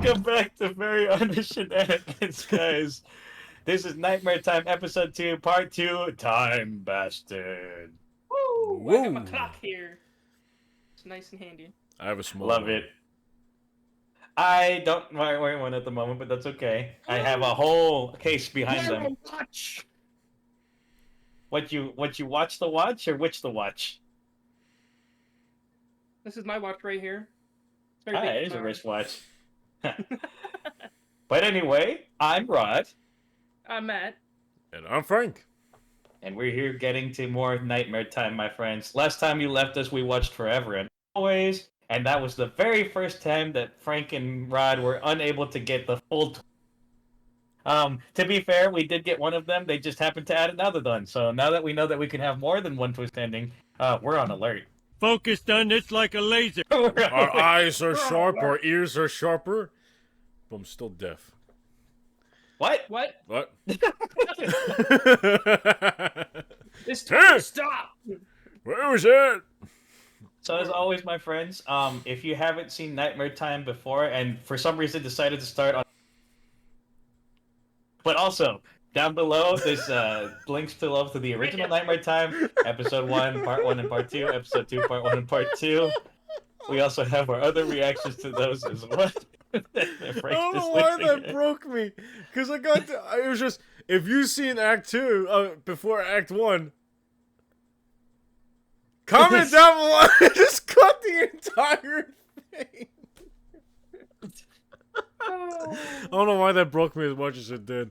Welcome back to Very Honest Shenanigans, guys. This is Nightmare Time, Episode 2, Part 2, Time Bastard. Woo! I got my clock here. It's nice and handy. I have a small Love one. it. I don't wear one at the moment, but that's okay. I have a whole case behind them. Watch. What you watch the watch or which the watch? This is my watch right here. It's Ah, very it big is a for wristwatch. But anyway, I'm Rod, I'm Matt. And I'm Frank. and we're here getting to more Nightmare Time, my friends. Last time you left us, we watched Forever and Always, and that was the very first time that Frank and Rod were unable to get the full. To be fair, we did get one of them. They just happened to add another one. So now that we know that we can have more than one twist ending, we're on alert. Focused on this like a laser. Our eyes are sharp, our ears are sharper, but I'm still deaf. What? What? What? This time stop. Where was it? So as always, my friends, if you haven't seen Nightmare Time before and for some reason decided to start on, but also down below there's links below to the original Nightmare Time, episode 1, part 1 and part 2, episode 2, part 1 and part 2. We also have our other reactions to those as well. I don't know why that broke me, because it was just, if you've seen Act 2 before Act 1, comment down below. Just cut the entire thing. I don't know why that broke me as much as it did.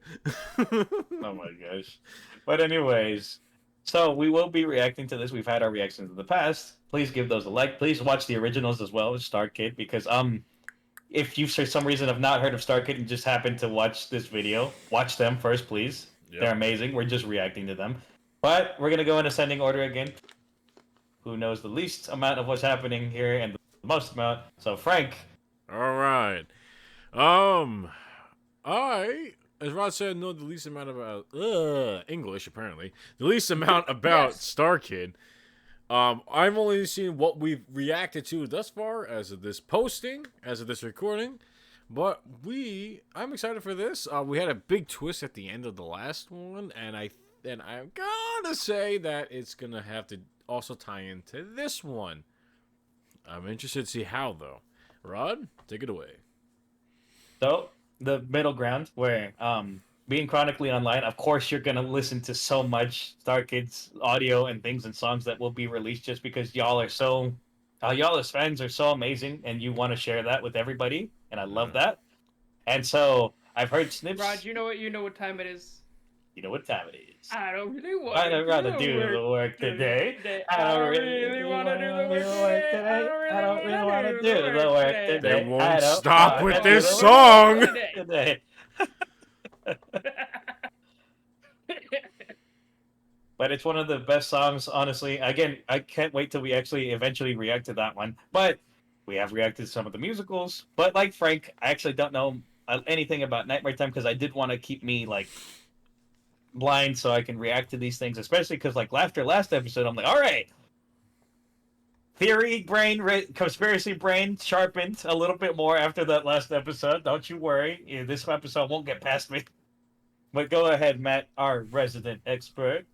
Oh my gosh. But anyways, so we will be reacting to this. We've had our reactions in the past. Please give those a like. Please watch the originals as well as StarKid, because if you for some reason have not heard of StarKid and just happened to watch this video, watch them first, please. Yep. They're amazing. We're just reacting to them. But we're gonna go in ascending order again. Who knows the least amount of what's happening here and the most amount? So Frank. All right. I, as Rod said, know the least amount about English, apparently. The least amount about Yes. StarKid. I've only seen what we've reacted to thus far as of this posting, as of this recording. But I'm excited for this. We had a big twist at the end of the last one, and I'm gonna say that it's gonna have to also tie into this one. I'm interested to see how, though. Rod, take it away. So the middle ground where being chronically online, of course you're gonna listen to so much StarKid's audio and things and songs that will be released just because y'all are so y'all as fans are so amazing and you want to share that with everybody, and I love that. And so I've heard snips. Rod, you know what time it is. You know what time it is. I don't really want I don't rather do the work today. I don't really want to do the work today. I don't really want to do the work today. They won't I don't stop wanna with do this the work song. today. But it's one of the best songs, honestly. Again, I can't wait till we actually eventually react to that one. But we have reacted to some of the musicals. But like Frank, I actually don't know anything about Nightmare Time because I did want to keep me like blind so I can react to these things, especially because like after last episode, I'm like, all right, theory brain, conspiracy brain sharpened a little bit more after that last episode. Don't you worry, this episode won't get past me. But go ahead, Matt, our resident expert.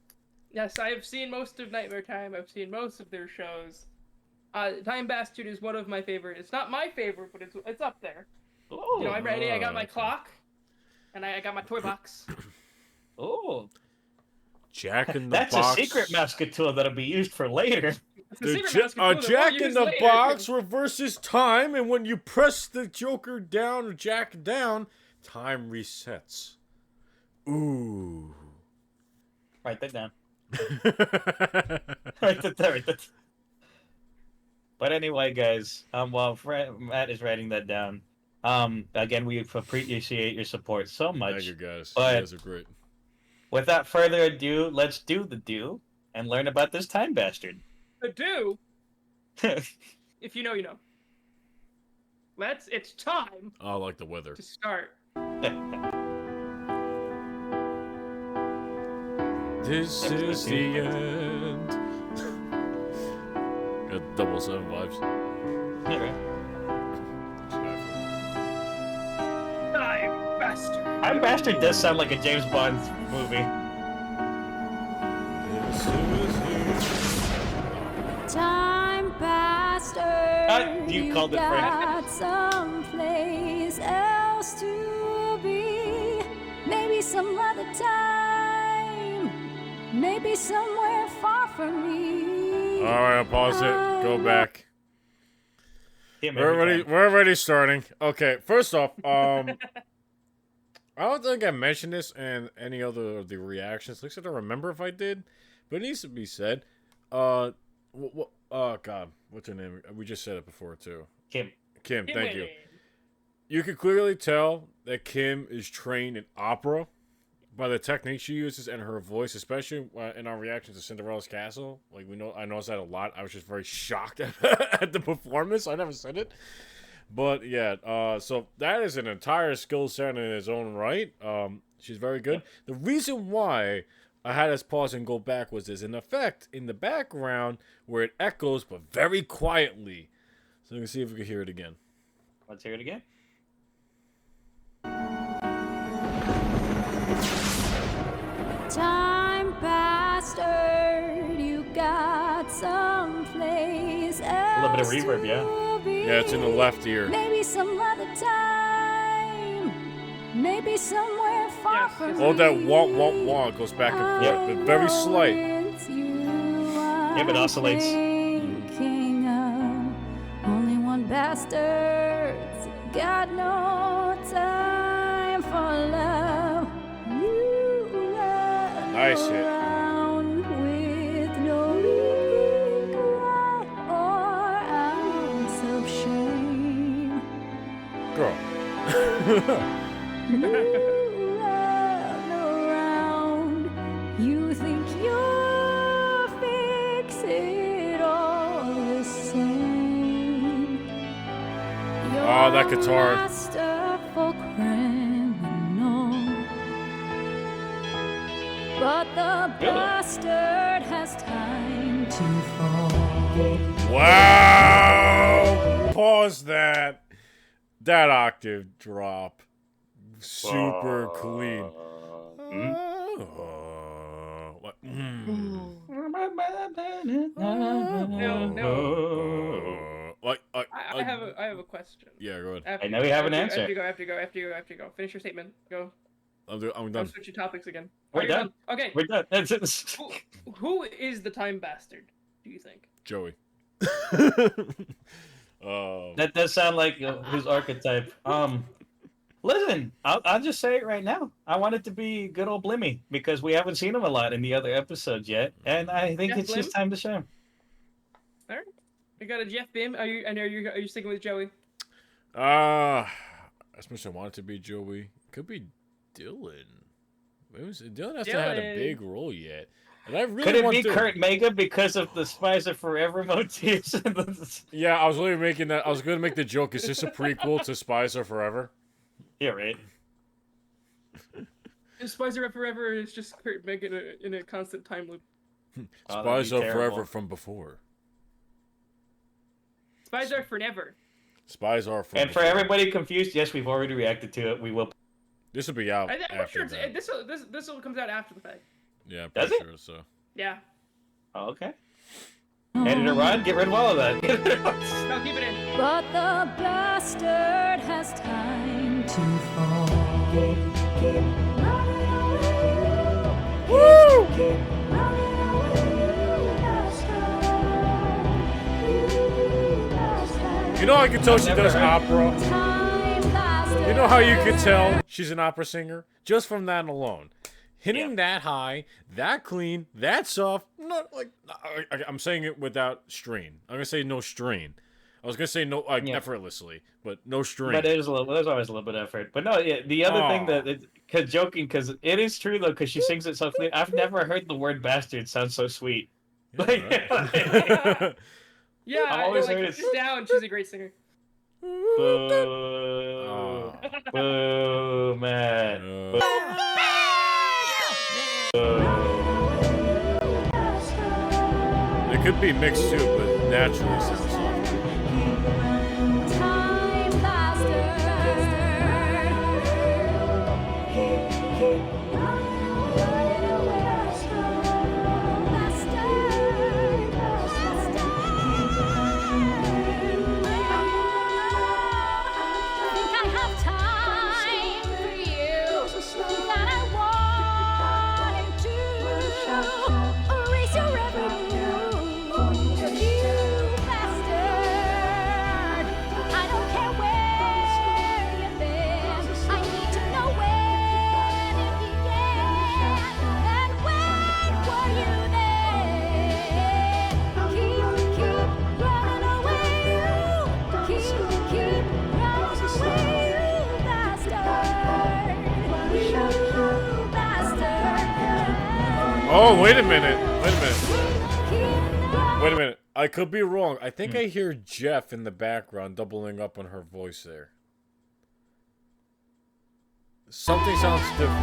Yes, I have seen most of Nightmare Time. I've seen most of their shows. Time Bastard is one of my favorite. It's not my favorite, but it's up there. Oh, You know, I'm ready. I got my okay. clock, and I got my toy box. oh, Jack in the that's Box. a secret musketeer that'll be used for later. It's a The secret Ja- mask that we'll Jack in use the later. Box reverses time, and when you press the Joker down or Jack down, time resets. Ooh. Write that down. Write that down. But anyway, guys, while Matt is writing that down, again, we appreciate your support so much. Thank you, guys. But- You guys are great. Without further ado, let's do the do and learn about this time bastard. The do, if you know, you know. It's time I like the weather. to start. This is the end. Got 007 vibes. Bastard. Time Bastard does sound like a James Bond movie. Time bastard, You called it, got someplace else to be. Maybe some other time, maybe somewhere far from me. All right, I'll pause it. Go back. Him We're every already time. we're already starting. Okay, first off, I don't think I mentioned this in any other of the reactions. At least I don't remember if I did, but it needs to be said. Oh God, what's her name? We just said it before too. Kim. Kim, thank you. You can clearly tell that Kim is trained in opera by the technique she uses and her voice, especially in our reaction to Cinderella's Castle. Like I noticed that a lot. I was just very shocked at the performance. I never said it, but yeah. So that is an entire skill set in its own right. She's very good. The reason why I had us pause and go back was there's an effect in the background where it echoes, but very quietly. So we can see if we can hear it again. Let's hear it again. Time bastard, you got someplace else. A little bit of reverb, yeah. to be. Yeah, it's in the left ear. Maybe some other time, maybe somewhere far Yes, from yes. me. Oh, that wah goes back and forth, but very slight. Yeah, but oscillates. Thinking of only one bastard's got no time for love. You run Nice hit. around with no regret or ounce of shame. Girl. You run around, you think you'll fix it all the same. Oh, that You're guitar. a masterful criminal, but the bastard has time to fall. Wow! Pause that. That octave drop. Super clean. What? I have a question. Yeah, go ahead. After I know you have an after answer. After you go. Finish your statement. Go. I'm I'm done. switching topics again. We're You're done. Okay. We're done. That's it. Who is the time bastard? Do you think? Joey. That does sound like his archetype. Listen, I'll just say it right now. I want it to be good old Blimmy because we haven't seen him a lot in the other episodes yet, and I think Jeff it's just Blim? time to show him. All right. We got a Jeff Bim. Are you sticking with Joey? As much as I want it to be Joey, could be Dylan. Dylan hasn't had a Dylan. big role yet. And I really Could it want be Dylan. Kurt Mega because of the Spies Are Forever motifs? Yeah, I was really making that. I was going to make the joke. Is this a prequel to Spies Are Forever? Yeah, right. Spies Are Forever is just Kurt making in a constant time loop. Oh, that'd Spies be Are terrible. Forever from before. Spies Are Forever. Spies Are from And for before. everybody confused, yes, we've already reacted to it. We will. This will be out I'm sure after that. this will comes out after the fact. Yeah, I'm Does pretty it? sure so. Yeah. Oh, okay. Editor Rod, get rid of all of that. No, keep it in. But the bastard has time to fall. Woo! You know, I can tell she does opera. You know how you can tell she's an opera singer just from that alone. Hitting that high, that clean, that soft. Not like I'm saying it without strain. I'm gonna say no strain. I was gonna say no effortlessly, but no strain. But there's always a little bit of effort. But no, yeah, the other thing that cause joking because it is true though because she sings it so clean. I've never heard the word bastard sound so sweet. Yeah, Yeah, I've always heard it's down. She's a great singer. Boo, boo, man. It could be mixed too, but naturally it's the song. Time bastard. Oh, wait a minute. Wait a minute. I could be wrong. I think I hear Jeff in the background doubling up on her voice there. Something sounds different.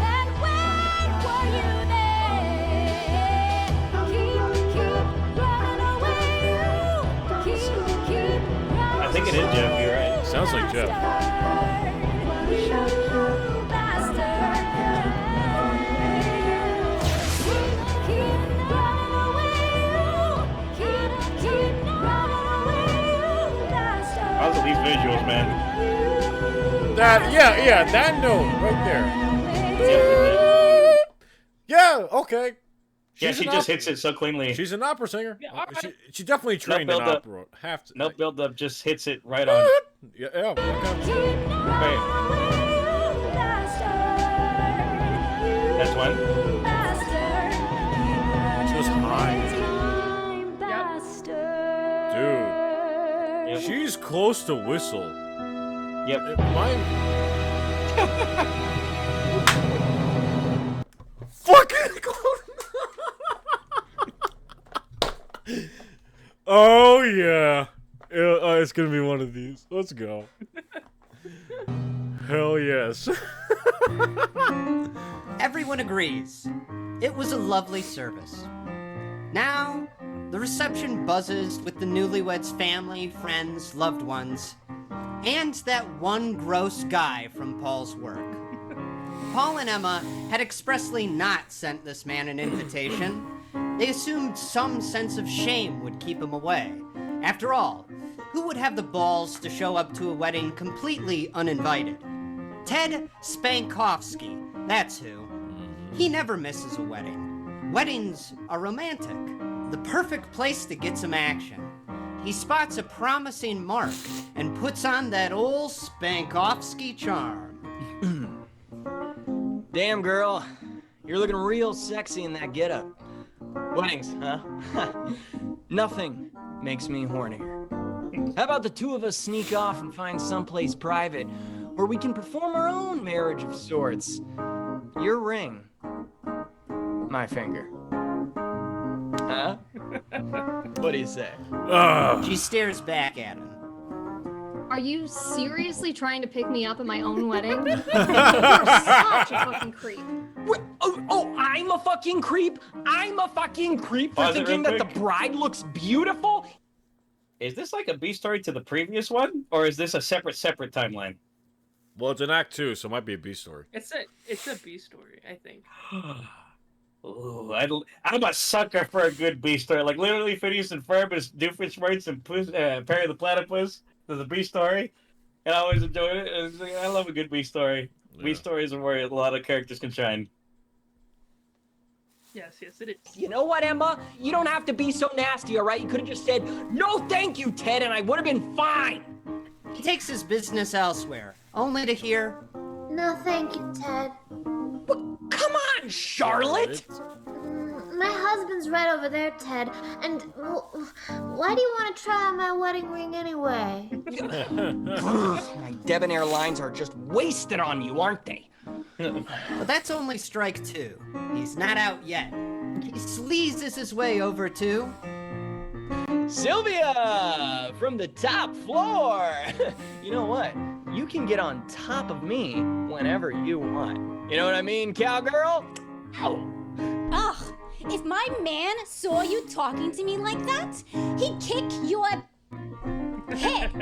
I think it is Jeff, you're right. Sounds like Jeff. How's these visuals, man? Yeah, that note right there. Yeah, okay. Yeah, she just hits it so cleanly. She's an opera singer. Yeah, all right. She definitely trained in opera. Have to. No build up, just hits it right on. Yeah, okay. Right. That's one. She was high. Dude. Yep. She's close to whistle. Yep. Fucking Oh yeah. It's gonna be one of these. Let's go. Hell yes. Everyone agrees. It was a lovely service. Now, the reception buzzes with the newlyweds' family, friends, loved ones, and that one gross guy from Paul's work. Paul and Emma had expressly not sent this man an invitation. They assumed some sense of shame would keep him away. After all, who would have the balls to show up to a wedding completely uninvited? Ted Spankowski, that's who. He never misses a wedding. Weddings are romantic, the perfect place to get some action. He spots a promising mark and puts on that old Spankowski charm. Damn, girl. You're looking real sexy in that getup. Weddings, huh? Nothing makes me hornier. How about the two of us sneak off and find someplace private where we can perform our own marriage of sorts? Your ring. My finger. Huh? What do you say? She stares back at him. Are you seriously trying to pick me up at my own wedding? You're such a fucking creep. I'm a fucking creep? I'm a fucking creep for Pause it thinking real that the quick. bride looks beautiful? Is this like a B story to the previous one, or is this a separate timeline? Well, it's an act 2, so it might be a B story. It's a B story, I think. Ooh, I'm a sucker for a good B story. Like literally, Phineas and Ferb is Doofenshmirtz and Perry the Platypus. There's a B story, and I always enjoyed it. It's like, I love a good B story. Yeah. B stories are where a lot of characters can shine. Yes, it is. You know what, Emma? You don't have to be so nasty, all right? You could have just said, "No, thank you, Ted," and I would have been fine. He takes his business elsewhere, only to hear, No, thank you, Ted. Come on, Charlotte! My husband's right over there, Ted. And why do you want to try on my wedding ring anyway? My debonair lines are just wasted on you, aren't they? but that's only strike 2. He's not out yet. He sleazes his way over to... Sylvia, from the top floor. You know what? You can get on top of me whenever you want. You know what I mean, cowgirl? Ow. Ugh, if my man saw you talking to me like that, he'd kick your head.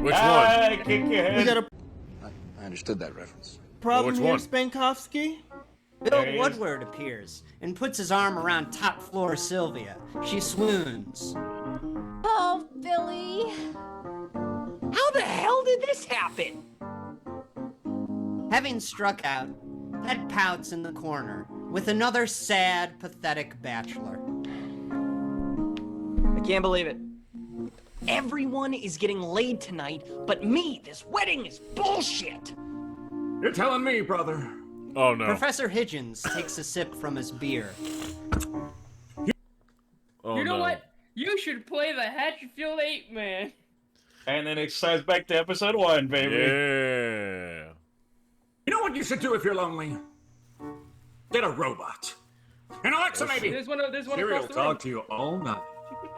Which one? I kick your head. We got a... I understood that reference. Problem which here, one? Spankowski? There Bill he is. Woodward appears and puts his arm around top floor Sylvia. She swoons. Oh, Billy. How the hell did this happen? Having struck out, Ted pouts in the corner with another sad, pathetic bachelor. I can't believe it. Everyone is getting laid tonight, but me. This wedding is bullshit. You're telling me, brother. Oh no. Professor Higgins takes a sip from his beer. Oh, You know no. what? You should play the Hatchetfield 8, man. And then it starts back to episode 1, baby. Yeah. You know what you should do if you're lonely? Get a robot. And Alexa, maybe. There's one Siri across will the room. talk to you all night.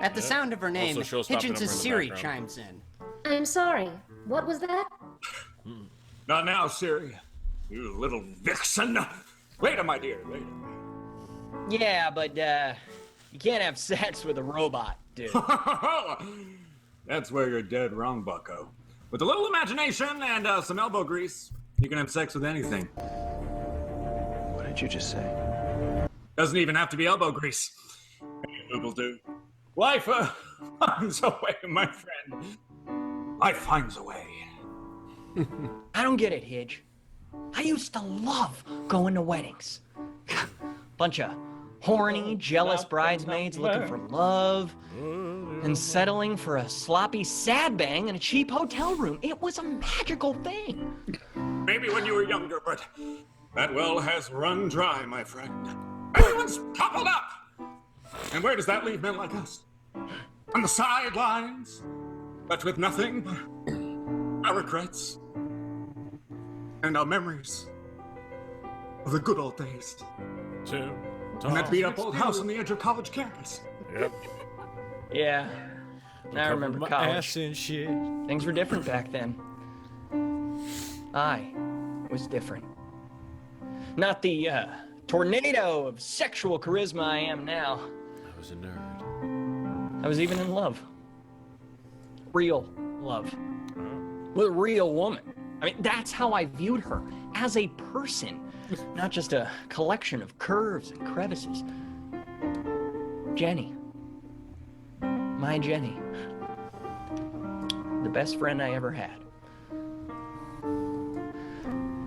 At the sound of her name, Also, showstopping Hitchens' number in the Siri background. chimes in. I'm sorry. What was that? Not now, Siri. You little vixen. Later, my dear, later. Yeah, but you can't have sex with a robot, dude. That's where you're dead wrong, bucko. With a little imagination and some elbow grease, you can have sex with anything. What did you just say? Doesn't even have to be elbow grease. Any will do. Life finds a way, my friend. Life finds a way. I don't get it, Hitch. I used to love going to weddings. Bunch of horny, jealous bridesmaids looking for love and settling for a sloppy sad bang in a cheap hotel room. It was a magical thing. Maybe when you were younger, but that well has run dry, my friend. Everyone's coupled up. And where does that leave men like us? On the sidelines, but with nothing but our regrets and our memories of the good old days. And that beat-up old house on the edge of college campus. Yep. Yeah, I remember my college. ass and shit. Things were different back then. I was different. Not the tornado of sexual charisma I am now. I was a nerd. I was even in love. Real love. With a real woman. I mean, that's how I viewed her. As a person. Not just a collection of curves and crevices. Jenny. My Jenny. The best friend I ever had.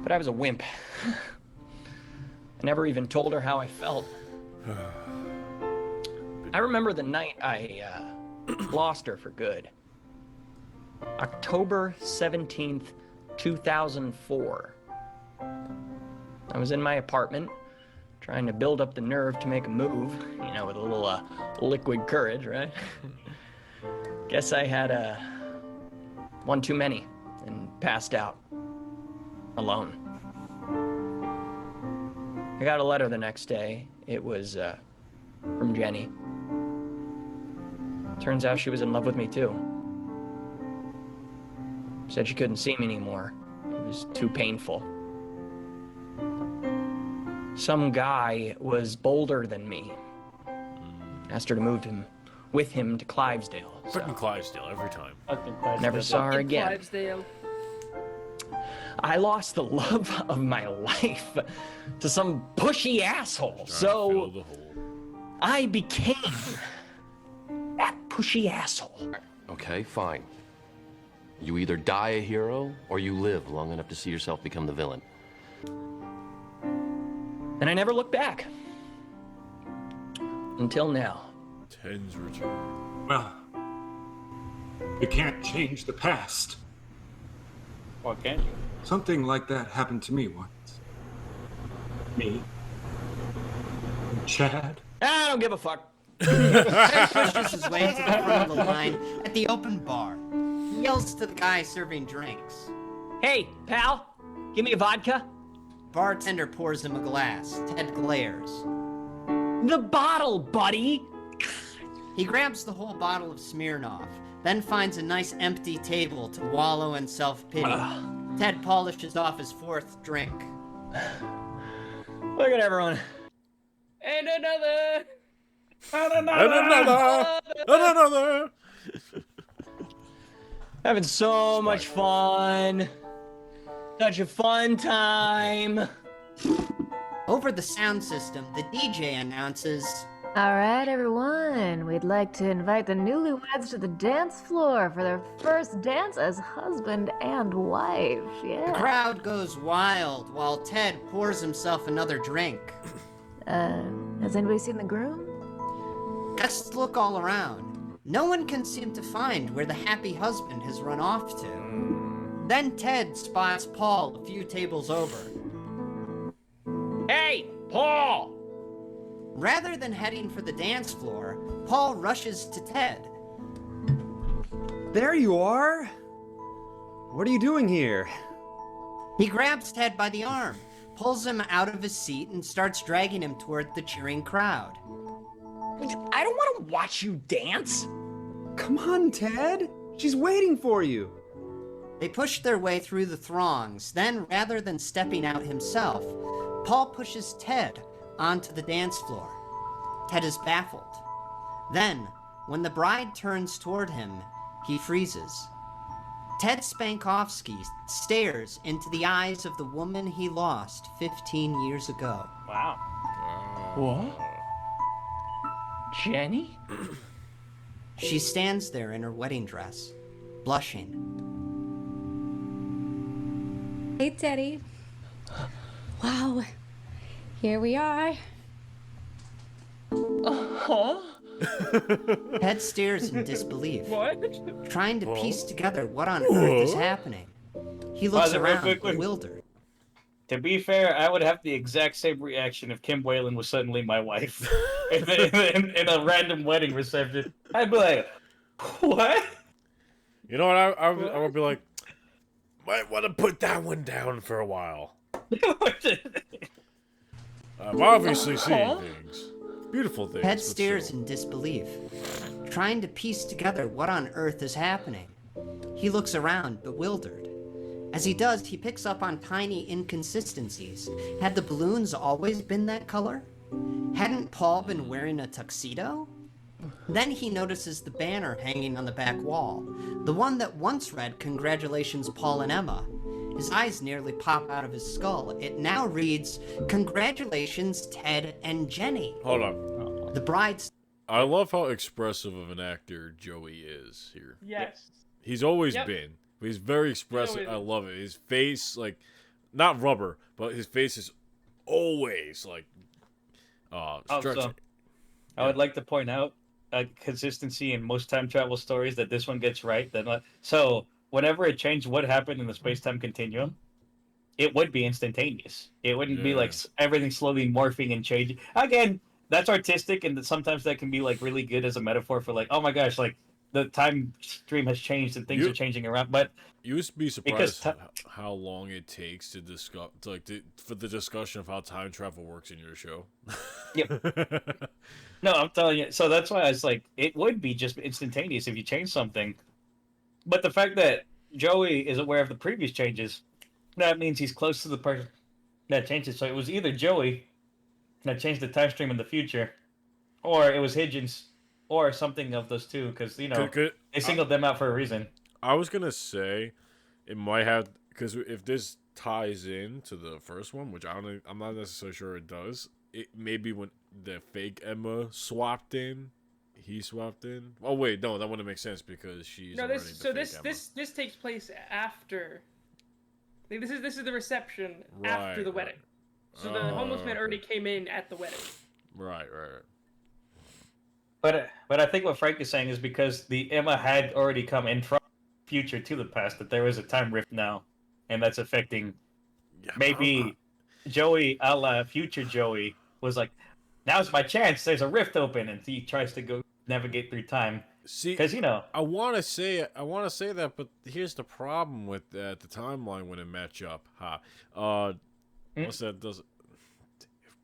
But I was a wimp. I never even told her how I felt. I remember the night I lost her for good. October 17th, 2004. I was in my apartment, trying to build up the nerve to make a move, you know, with a little liquid courage, right? Guess I had one too many and passed out. Alone. I got a letter the next day. It was from Jenny. Turns out she was in love with me too. Said she couldn't see me anymore. It was too painful. Some guy was bolder than me. Asked her to move with him to Clivesdale. Fucking Clivesdale every time. Never saw her again. Clivesdale. I lost the love of my life to some pushy asshole. So I became that pushy asshole. Okay, fine. You either die a hero or you live long enough to see yourself become the villain. And I never looked back. Until now. Ted's return. Well, you can't change the past. Or can you? Something like that happened to me once. Me. And Chad. I don't give a fuck. Ted pushes his way to the front of the line at the open bar. He yells to the guy serving drinks. Hey, pal, give me a vodka. Bartender pours him a glass. Ted glares. The bottle, buddy. He grabs the whole bottle of Smirnoff, then finds a nice empty table to wallow in self-pity. Ted polishes off his fourth drink. Look at everyone. And another. And another. Having so much fun. Such a fun time. Over the sound system, the DJ announces, All right, everyone. We'd like to invite the newlyweds to the dance floor for their first dance as husband and wife. Yeah. The crowd goes wild while Ted pours himself another drink. Has anybody seen the groom? Guests look all around. No one can seem to find where the happy husband has run off to. Then Ted spots Paul a few tables over. Hey, Paul! Rather than heading for the dance floor, Paul rushes to Ted. There you are! What are you doing here? He grabs Ted by the arm. pulls him out of his seat and starts dragging him toward the cheering crowd. I don't want to watch you dance. Come on, Ted. She's waiting for you. They push their way through the throngs. Then, rather than stepping out himself, Paul pushes Ted onto the dance floor. Ted is baffled. Then, when the bride turns toward him, he freezes. Ted Spankowski stares into the eyes of the woman he lost 15 years ago. Wow. What? Jenny? She stands there in her wedding dress, blushing. Hey, Teddy. Wow. Here we are. Huh? Ted stares in disbelief, What? trying to piece together what on earth is happening. He looks Pause it real around, quick. bewildered. To be fair, I would have the exact same reaction if Kim Whalen was suddenly my wife in a random wedding reception. I'd be like, what? You know what? I would be like, might want to put that one down for a while. I'm obviously seeing things. Beautiful things. Ted but stares still. in disbelief, trying to piece together what on earth is happening. He looks around, bewildered. As he does, he picks up on tiny inconsistencies. Had the balloons always been that color? Hadn't Paul been wearing a tuxedo? Then he notices the banner hanging on the back wall, the one that once read, "Congratulations, Paul and Emma." His eyes nearly pop out of his skull. It now reads, "Congratulations, Ted and Jenny." Hold on. The bride's... I love how expressive of an actor Joey is here. Yes. He's always Yep. been. He's very expressive. I love it. His face, like, not rubber, but his face is always, like, stretching. Also, I would like to point out a consistency in most time travel stories that this one gets right. So whenever it changed what happened in the space-time continuum, it would be instantaneous. It wouldn't be like everything slowly morphing and changing. Again, that's artistic, and sometimes that can be like really good as a metaphor for like, oh my gosh, like the time stream has changed and things are changing around. But you used to be surprised how long it takes to discuss, for the discussion of how time travel works in your show. Yep. No, I'm telling you. So that's why I was like, it would be just instantaneous if you change something. But the fact that Joey is aware of the previous changes, that means he's close to the person that changed it. So it was either Joey that changed the time stream in the future, or it was Higgins, or something of those two, because, you know, they singled them out for a reason. I was going to say it might have, because if this ties in to the first one, which I'm not necessarily sure it does, it maybe when the fake Emma swapped in, he swapped in. Oh wait, no, that wouldn't make sense because she's this takes place after. Like, this is the reception after the wedding. So the homeless man already came in at the wedding. Right. But I think what Frank is saying is because the Emma had already come in from the future to the past, that there is a time rift now, and that's affecting maybe Joey, a la future Joey, was like, now's my chance. There's a rift open, and he tries to go navigate through time. See, because I want to say that, but here's the problem with that: the timeline wouldn't match up. What's that?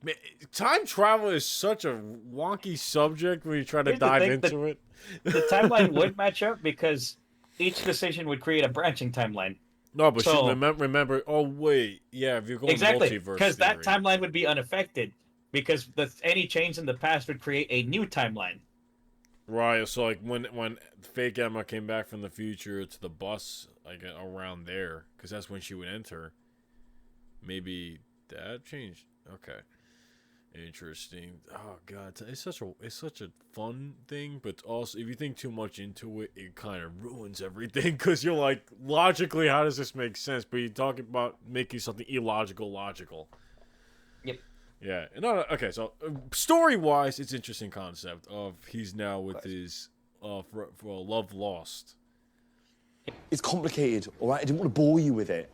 Man, time travel is such a wonky subject when you try to dive into it. The timeline would match up because each decision would create a branching timeline. No, but remember. Oh wait, yeah. If you're going exactly, multiverse because that theory. timeline would be unaffected because any change in the past would create a new timeline. Right. So like when fake Emma came back from the future to the bus, like around there, because that's when she would enter. Maybe that changed. Okay. Interesting. Oh god, it's such a fun thing, but also if you think too much into it, it kind of ruins everything because you're like, logically, how does this make sense? But you talk about making something illogical logical. Yep. Yeah. No. Okay. So story-wise, it's an interesting concept of he's now with his for love lost. It's complicated. All right, I didn't want to bore you with it.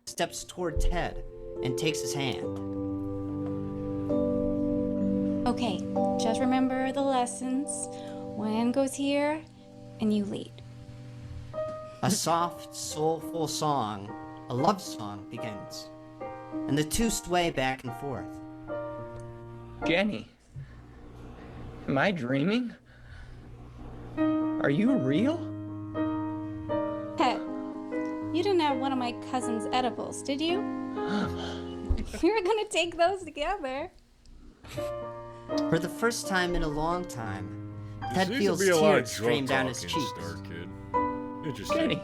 Steps toward Ted and takes his hand. Okay, just remember the lessons. One goes here, and you lead. A soft, soulful song, a love song, begins. and the two sway back and forth. Jenny, am I dreaming? Are you real? Ted, you didn't have one of my cousin's edibles, did you? We were gonna take those together. For the first time in a long time, There Ted seems to feels be a lot of tears stream drug down his talk in cheeks. StarKid. Interesting. Jenny,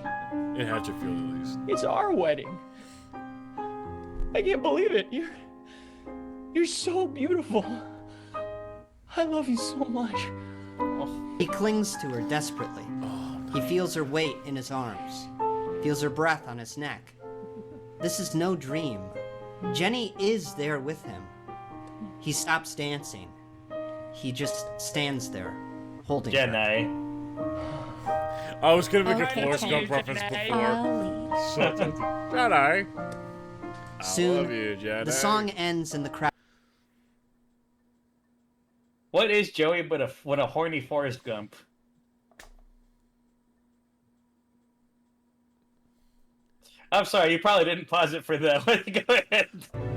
In Hatchetfield, at least. it's our wedding. I can't believe it. You're so beautiful. I love you so much. He clings to her desperately. He feels her weight in his arms, feels her breath on his neck. This is no dream. Jenny is there with him. He stops dancing. He just stands there, holding her. Jenny. I was gonna make Okay, a Forrest Gump Ted. reference before. I'll So, Jedi. I Soon, love you, Jedi. the song ends and the crowd. What is Joey but a horny Forrest Gump? I'm sorry, you probably didn't pause it for that. Go ahead.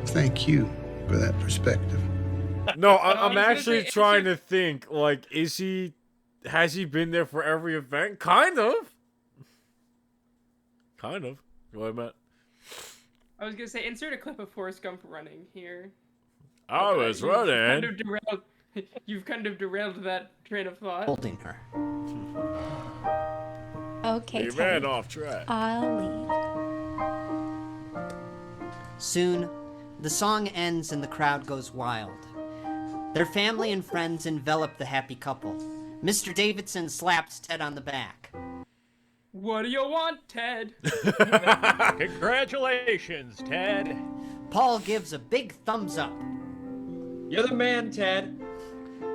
Thank you for that perspective. No, I'm actually trying to think. Like, has he been there for every event? Kind of. Kind of. Go ahead, Matt. I was gonna say, insert a clip of Forrest Gump running here. I was running. You've kind of derailed that train of thought. Holding her. Okay, He Ted. ran off track. I'll lead. Soon, the song ends and the crowd goes wild. Their family and friends envelop the happy couple. Mr. Davidson slaps Ted on the back. What do you want, Ted? Congratulations, Ted. Paul gives a big thumbs up. You're the man, Ted.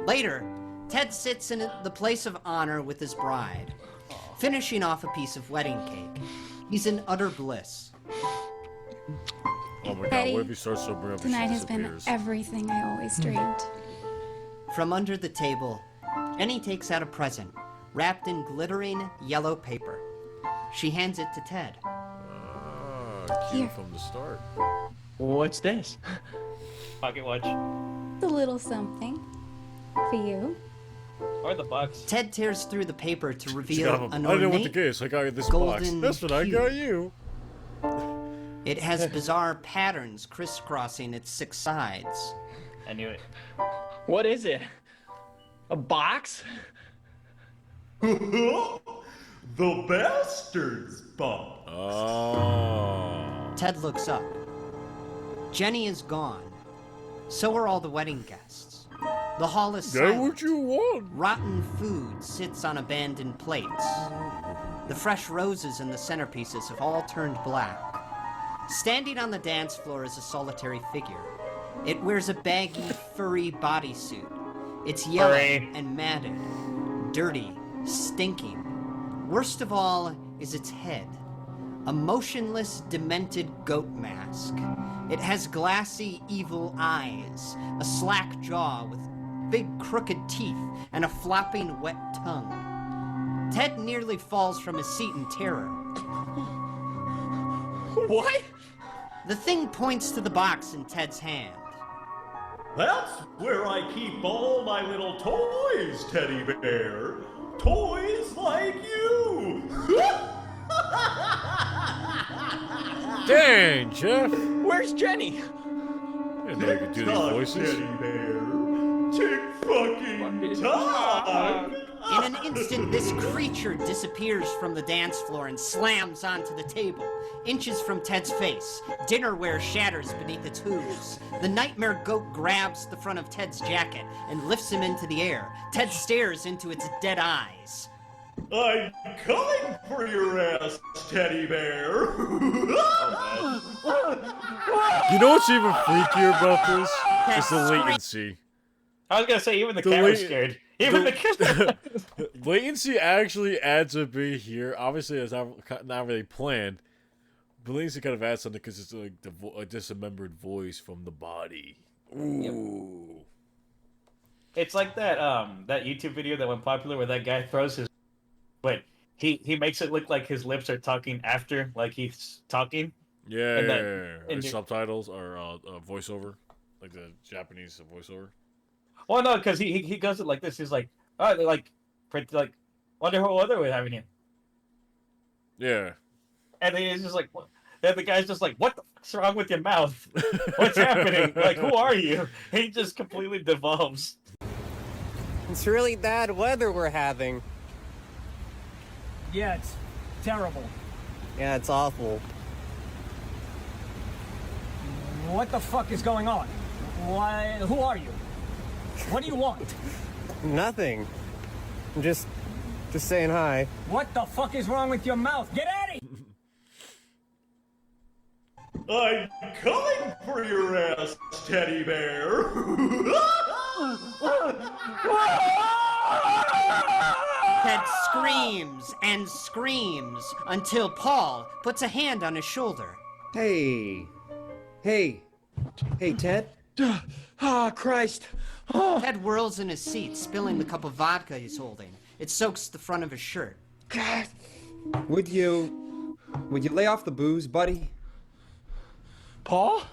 Later, Ted sits in the place of honor with his bride, finishing off a piece of wedding cake. He's in utter bliss. Oh my god, Teddy, what if he starts to bring up Tonight has been everything I always dreamed. From under the table, Jenny takes out a present, wrapped in glittering yellow paper. She hands it to Ted. Cute from the start. What's this? Pocket watch. It's a little something for you. Or the box. Ted tears through the paper to I reveal an don't know what the ornate case. I got this box. golden That's what I cube. got you. It has bizarre patterns crisscrossing its six sides. I knew it. What is it? A box? The Bastards Bump. Oh. Ted looks up. Jenny is gone. So are all the wedding guests. The hall is Get silent. what you want. Rotten food sits on abandoned plates. The fresh roses in the centerpieces have all turned black. Standing on the dance floor is a solitary figure. It wears a baggy, furry bodysuit. It's yellow Furry. and matted, dirty, stinking. Worst of all is its head. A motionless, demented goat mask. It has glassy, evil eyes, a slack jaw with big, crooked teeth, and a flopping, wet tongue. Ted nearly falls from his seat in terror. What? The thing points to the box in Ted's hand. That's where I keep all my little toys, Teddy Bear. Toys like you. Dang, Jeff. Where's Jenny? I didn't know you could do these voices. Teddy Bear. Take fucking time. In an instant, this creature disappears from the dance floor and slams onto the table, inches from Ted's face. Dinnerware shatters beneath its hooves. The nightmare goat grabs the front of Ted's jacket and lifts him into the air. Ted stares into its dead eyes. I'm coming for your ass, Teddy Bear. You know what's even freakier about this? It's the latency. I was gonna say, even the camera's scared. Even the camera. Latency actually adds a bit here. Obviously, it's not really planned. But latency kind of adds something because it's like a dismembered voice from the body. Ooh. It's like that that YouTube video that went popular where that guy throws his, but he makes it look like his lips are talking after, like he's talking. Yeah, And yeah, then- yeah, yeah. and Or you- subtitles or voiceover, like the Japanese voiceover. Well, no, because he does it like this. He's like, oh, they're like, wonder what weather we're having here. Yeah. And then he's just like, what? Then the guy's just like, what the fuck's wrong with your mouth? What's happening? Like, who are you? He just completely devolves. It's really bad weather we're having. Yeah, it's terrible. Yeah, it's awful. What the fuck is going on? Why? Who are you? What do you want? Nothing. I'm just saying hi. What the fuck is wrong with your mouth? Get out of here! I'm coming for your ass, teddy bear. Ted screams and screams until Paul puts a hand on his shoulder. Hey, Ted. Ah, Christ. Ted whirls in his seat, spilling the cup of vodka he's holding. It soaks the front of his shirt. Would you lay off the booze, buddy? Paul?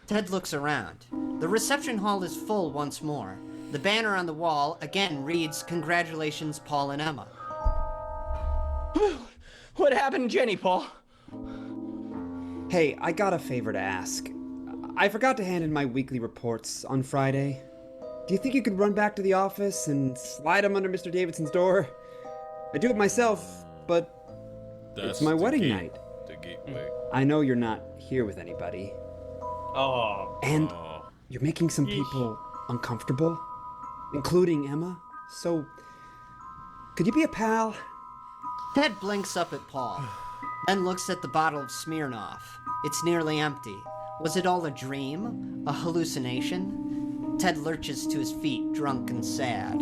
Ted looks around. The reception hall is full once more. The banner on the wall again reads, "Congratulations, Paul and Emma." What happened to Jenny, Paul? Hey, I got a favor to ask. I forgot to hand in my weekly reports on Friday. Do you think you could run back to the office and slide them under Mr. Davidson's door? I do it myself, but it's my wedding night. The gateway. I know you're not here with anybody. Oh. And you're making some people uncomfortable, including Emma. So, could you be a pal? Ted blinks up at Paul, then looks at the bottle of Smirnoff. It's nearly empty. Was it all a dream? A hallucination? Ted lurches to his feet, drunk and sad.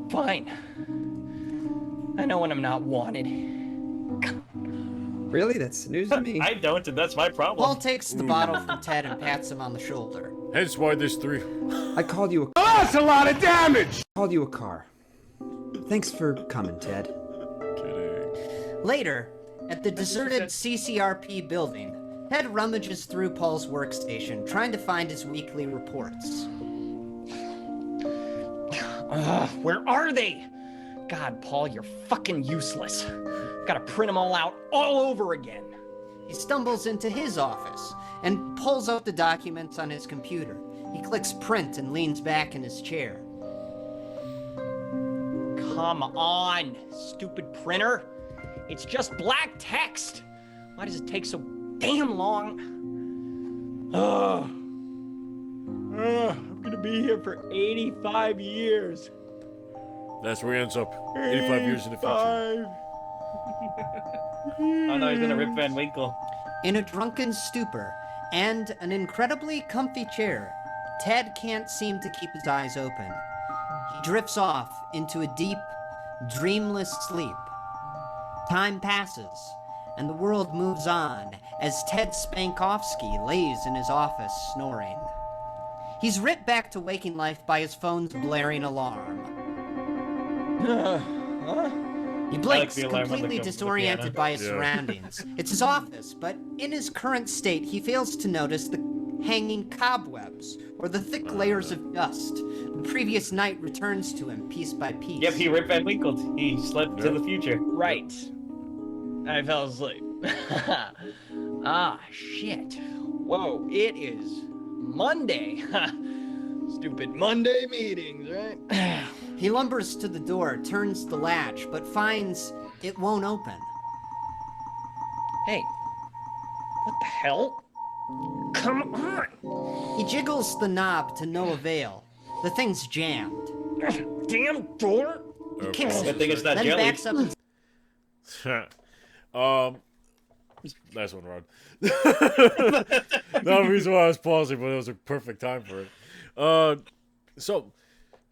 Fine. I know when I'm not wanted. Really? That's news to me. I don't, and that's my problem. Paul takes the bottle from Ted and pats him on the shoulder. Hence why there's 3. I called you a... Oh, that's a lot of damage! I called you a car. Thanks for coming, Ted. Later, at the deserted CCRP building, Ted rummages through Paul's workstation, trying to find his weekly reports. Where are they? God, Paul, you're fucking useless. Gotta print them all out all over again. He stumbles into his office and pulls out the documents on his computer. He clicks print and leans back in his chair. Come on, stupid printer. It's just black text. Why does it take so damn long? I'm gonna be here for 85 years. That's where he ends up. 85 years in the future. Oh no, he's gonna rip Van Winkle. In a drunken stupor and an incredibly comfy chair, Ted can't seem to keep his eyes open. He drifts off into a deep, dreamless sleep. Time passes, and the world moves on as Ted Spankowski lays in his office snoring. He's ripped back to waking life by his phone's blaring alarm. He blinks, the alarm on the completely piano. disoriented by his Yeah. surroundings. It's his office, but in his current state, he fails to notice the hanging cobwebs or the thick layers of dust. The previous night returns to him piece by piece. Yep, he ripped Van Winkle. He slept to the future. Right. I fell asleep. Ah, shit. Whoa, it is Monday. Stupid Monday meetings, right? He lumbers to the door, turns the latch, but finds it won't open. Hey, what the hell? Come on! He jiggles the knob to no avail. The thing's jammed. Damn door! He kicks Good it, thing it's not then jelly. backs up and Nice one, Rod. No reason why I was pausing, but it was a perfect time for it. So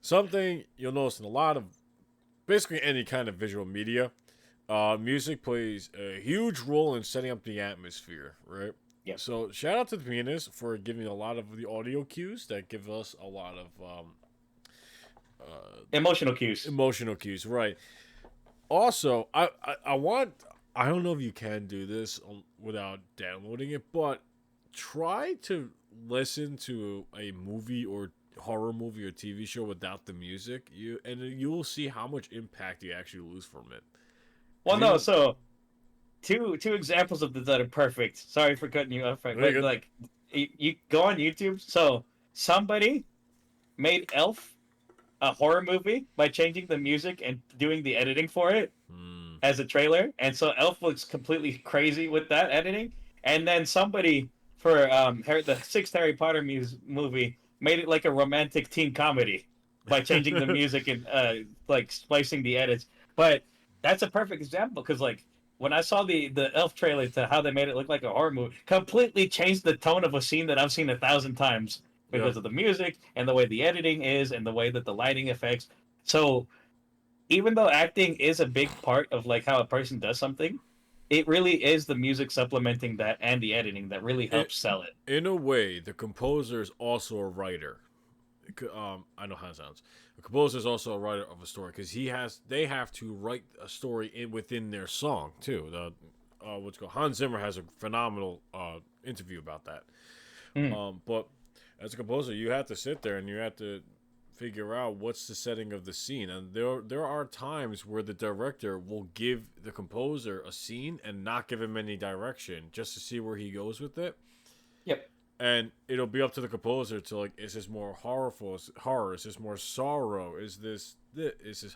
something you'll notice in a lot of basically any kind of visual media, music plays a huge role in setting up the atmosphere, right? Yep. So shout out to the pianist for giving a lot of the audio cues that give us a lot of Emotional cues. Emotional cues, right? Also, I want I don't know if you can do this without downloading it, but try to listen to a movie or horror movie or TV show without the music. You'll see how much impact you actually lose from it. Well, no, so two examples of this that are perfect. Sorry for cutting you off, Frank, but like you go on YouTube. So somebody made Elf a horror movie by changing the music and doing the editing for it as a trailer, and so Elf looks completely crazy with that editing. And then somebody for the sixth Harry Potter movie made it like a romantic teen comedy by changing the music and like splicing the edits. But that's a perfect example because like when I saw the Elf trailer to how they made it look like a horror movie, completely changed the tone of a scene that I've seen 1,000 times because of the music and the way the editing is and the way that the lighting affects. So even though acting is a big part of like how a person does something, it really is the music supplementing that and the editing that really helps sell it. In a way, the composer is also a writer. I know how it sounds. The composer is also a writer of a story because they have to write a story within their song too. Hans Zimmer has a phenomenal interview about that. But as a composer, you have to sit there and you have to figure out what's the setting of the scene. And there are times where the director will give the composer a scene and not give him any direction just to see where he goes with it. Yep. And it'll be up to the composer to like, is this more horror? Is this more sorrow? Is this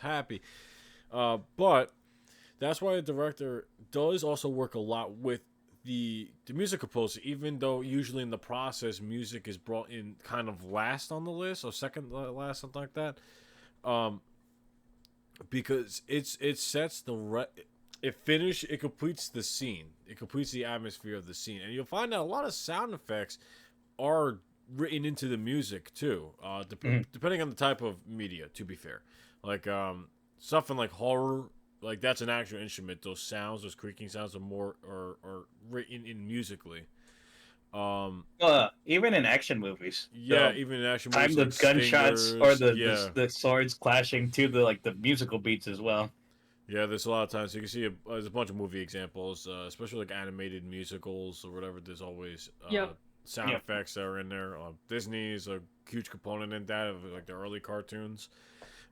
happy? But that's why the director does also work a lot with the music composer, even though usually in the process music is brought in kind of last on the list or second last, something like that. Because it sets it completes the scene. It completes the atmosphere of the scene. And you'll find that a lot of sound effects are written into the music too, depending on the type of media, to be fair. Like something like horror, like that's an actual instrument. Those sounds, those creaking sounds are more are written in musically. Even in action movies. Yeah, even in action movies. The like gunshots Stingers, or the swords clashing to the musical beats as well. Yeah, there's a lot of times you can see there's a bunch of movie examples, especially like animated musicals or whatever. There's always sound effects that are in there. Disney is a huge component in that, of like the early cartoons.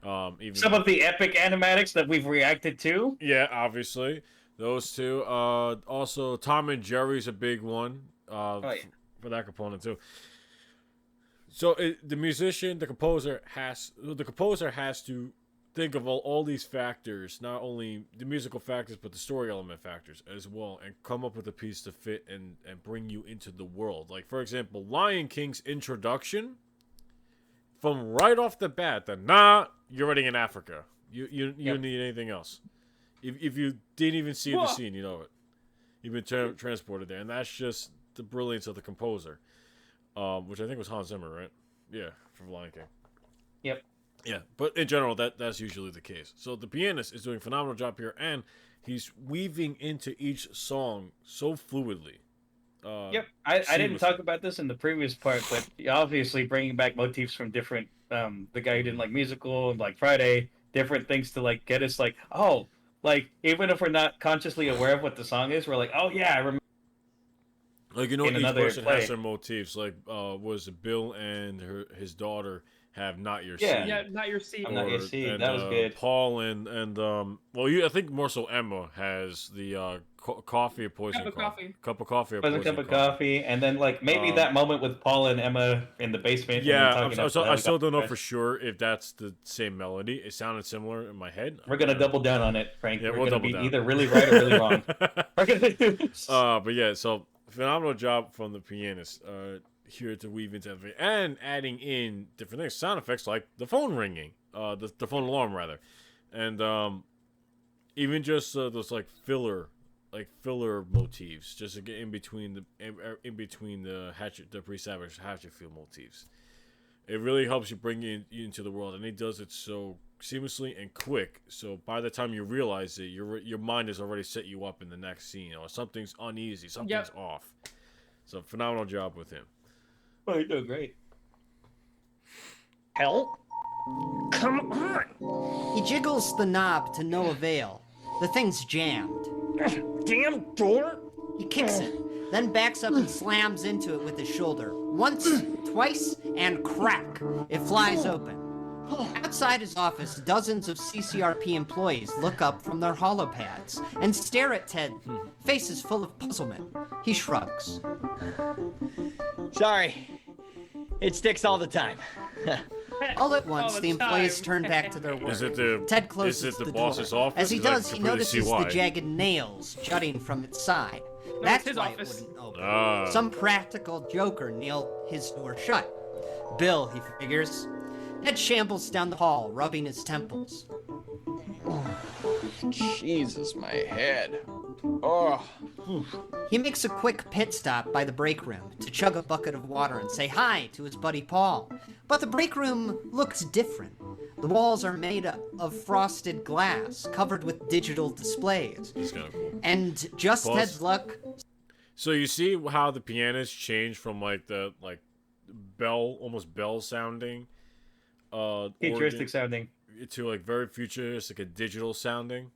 Even some of the epic animatics that we've reacted to. Yeah, obviously those two. Also, Tom and Jerry's a big one for that component too. So the composer has to think of all these factors, not only the musical factors, but the story element factors as well, and come up with a piece to fit and bring you into the world. Like, for example, Lion King's introduction, from right off the bat, you're already in Africa. You don't need anything else. If you didn't even see the scene, you know it. You've been transported there, and that's just the brilliance of the composer, which I think was Hans Zimmer, right? Yeah, from Lion King. Yep. Yeah, but in general, that's usually the case. So the pianist is doing a phenomenal job here, and he's weaving into each song so fluidly. Yep, I didn't talk about this in the previous part, but obviously bringing back motifs from different, the guy who didn't like musical, like Friday, different things to like get us like, oh, like even if we're not consciously aware of what the song is, we're like, oh yeah, I remember. Like, each person has their motifs. Like, was Bill and his daughter have Not Your Seed. Yeah, Not Your Seed. Not Your Seed, that was good. Paul and I think more so Emma has the coffee or poison coffee. Cup of coffee or poison cup of coffee. And then like maybe that moment with Paul and Emma in the basement. Yeah, I still don't know for sure if that's the same melody. It sounded similar in my head. We're going to double down on it, Frank. Yeah, we're going to be either really right or really wrong. But yeah, so phenomenal job from the pianist. Here to weave into everything and adding in different things, sound effects like the phone ringing, the phone alarm rather, and even just those like filler motifs, just to get in between the pre-established Hatchetfield motifs. It really helps you bring you into the world, and he does it so seamlessly and quick. So by the time you realize it, your mind has already set you up in the next scene, or something's uneasy, something's off. So phenomenal job with him. Oh, you're doing great. Help? Come on! He jiggles the knob to no avail. The thing's jammed. damn door! He kicks it, then backs up and slams into it with his shoulder. Once, twice, and crack, it flies open. Outside his office, dozens of CCRP employees look up from their holopads and stare at Ted, faces full of puzzlement. He shrugs. Sorry. It sticks all the time. All at once, the employees turn back to their work. Ted closes the boss's door. office? As he 'Cause I does, he completely see notices why. the jagged nails jutting from its side. No, That's it's his why office. it wouldn't open. Ah. Some practical joker nailed his door shut. Bill, he figures. Ted shambles down the hall, rubbing his temples. Jesus, my head. Oh. He makes a quick pit stop by the break room to chug a bucket of water and say hi to his buddy Paul. But the break room looks different. The walls are made of frosted glass, covered with digital displays. It's kind of cool. And just Pause. Ted's luck. So you see how the pianos change from like the bell, almost bell sounding, Futuristic organ sounding. to like very futuristic, a digital sounding.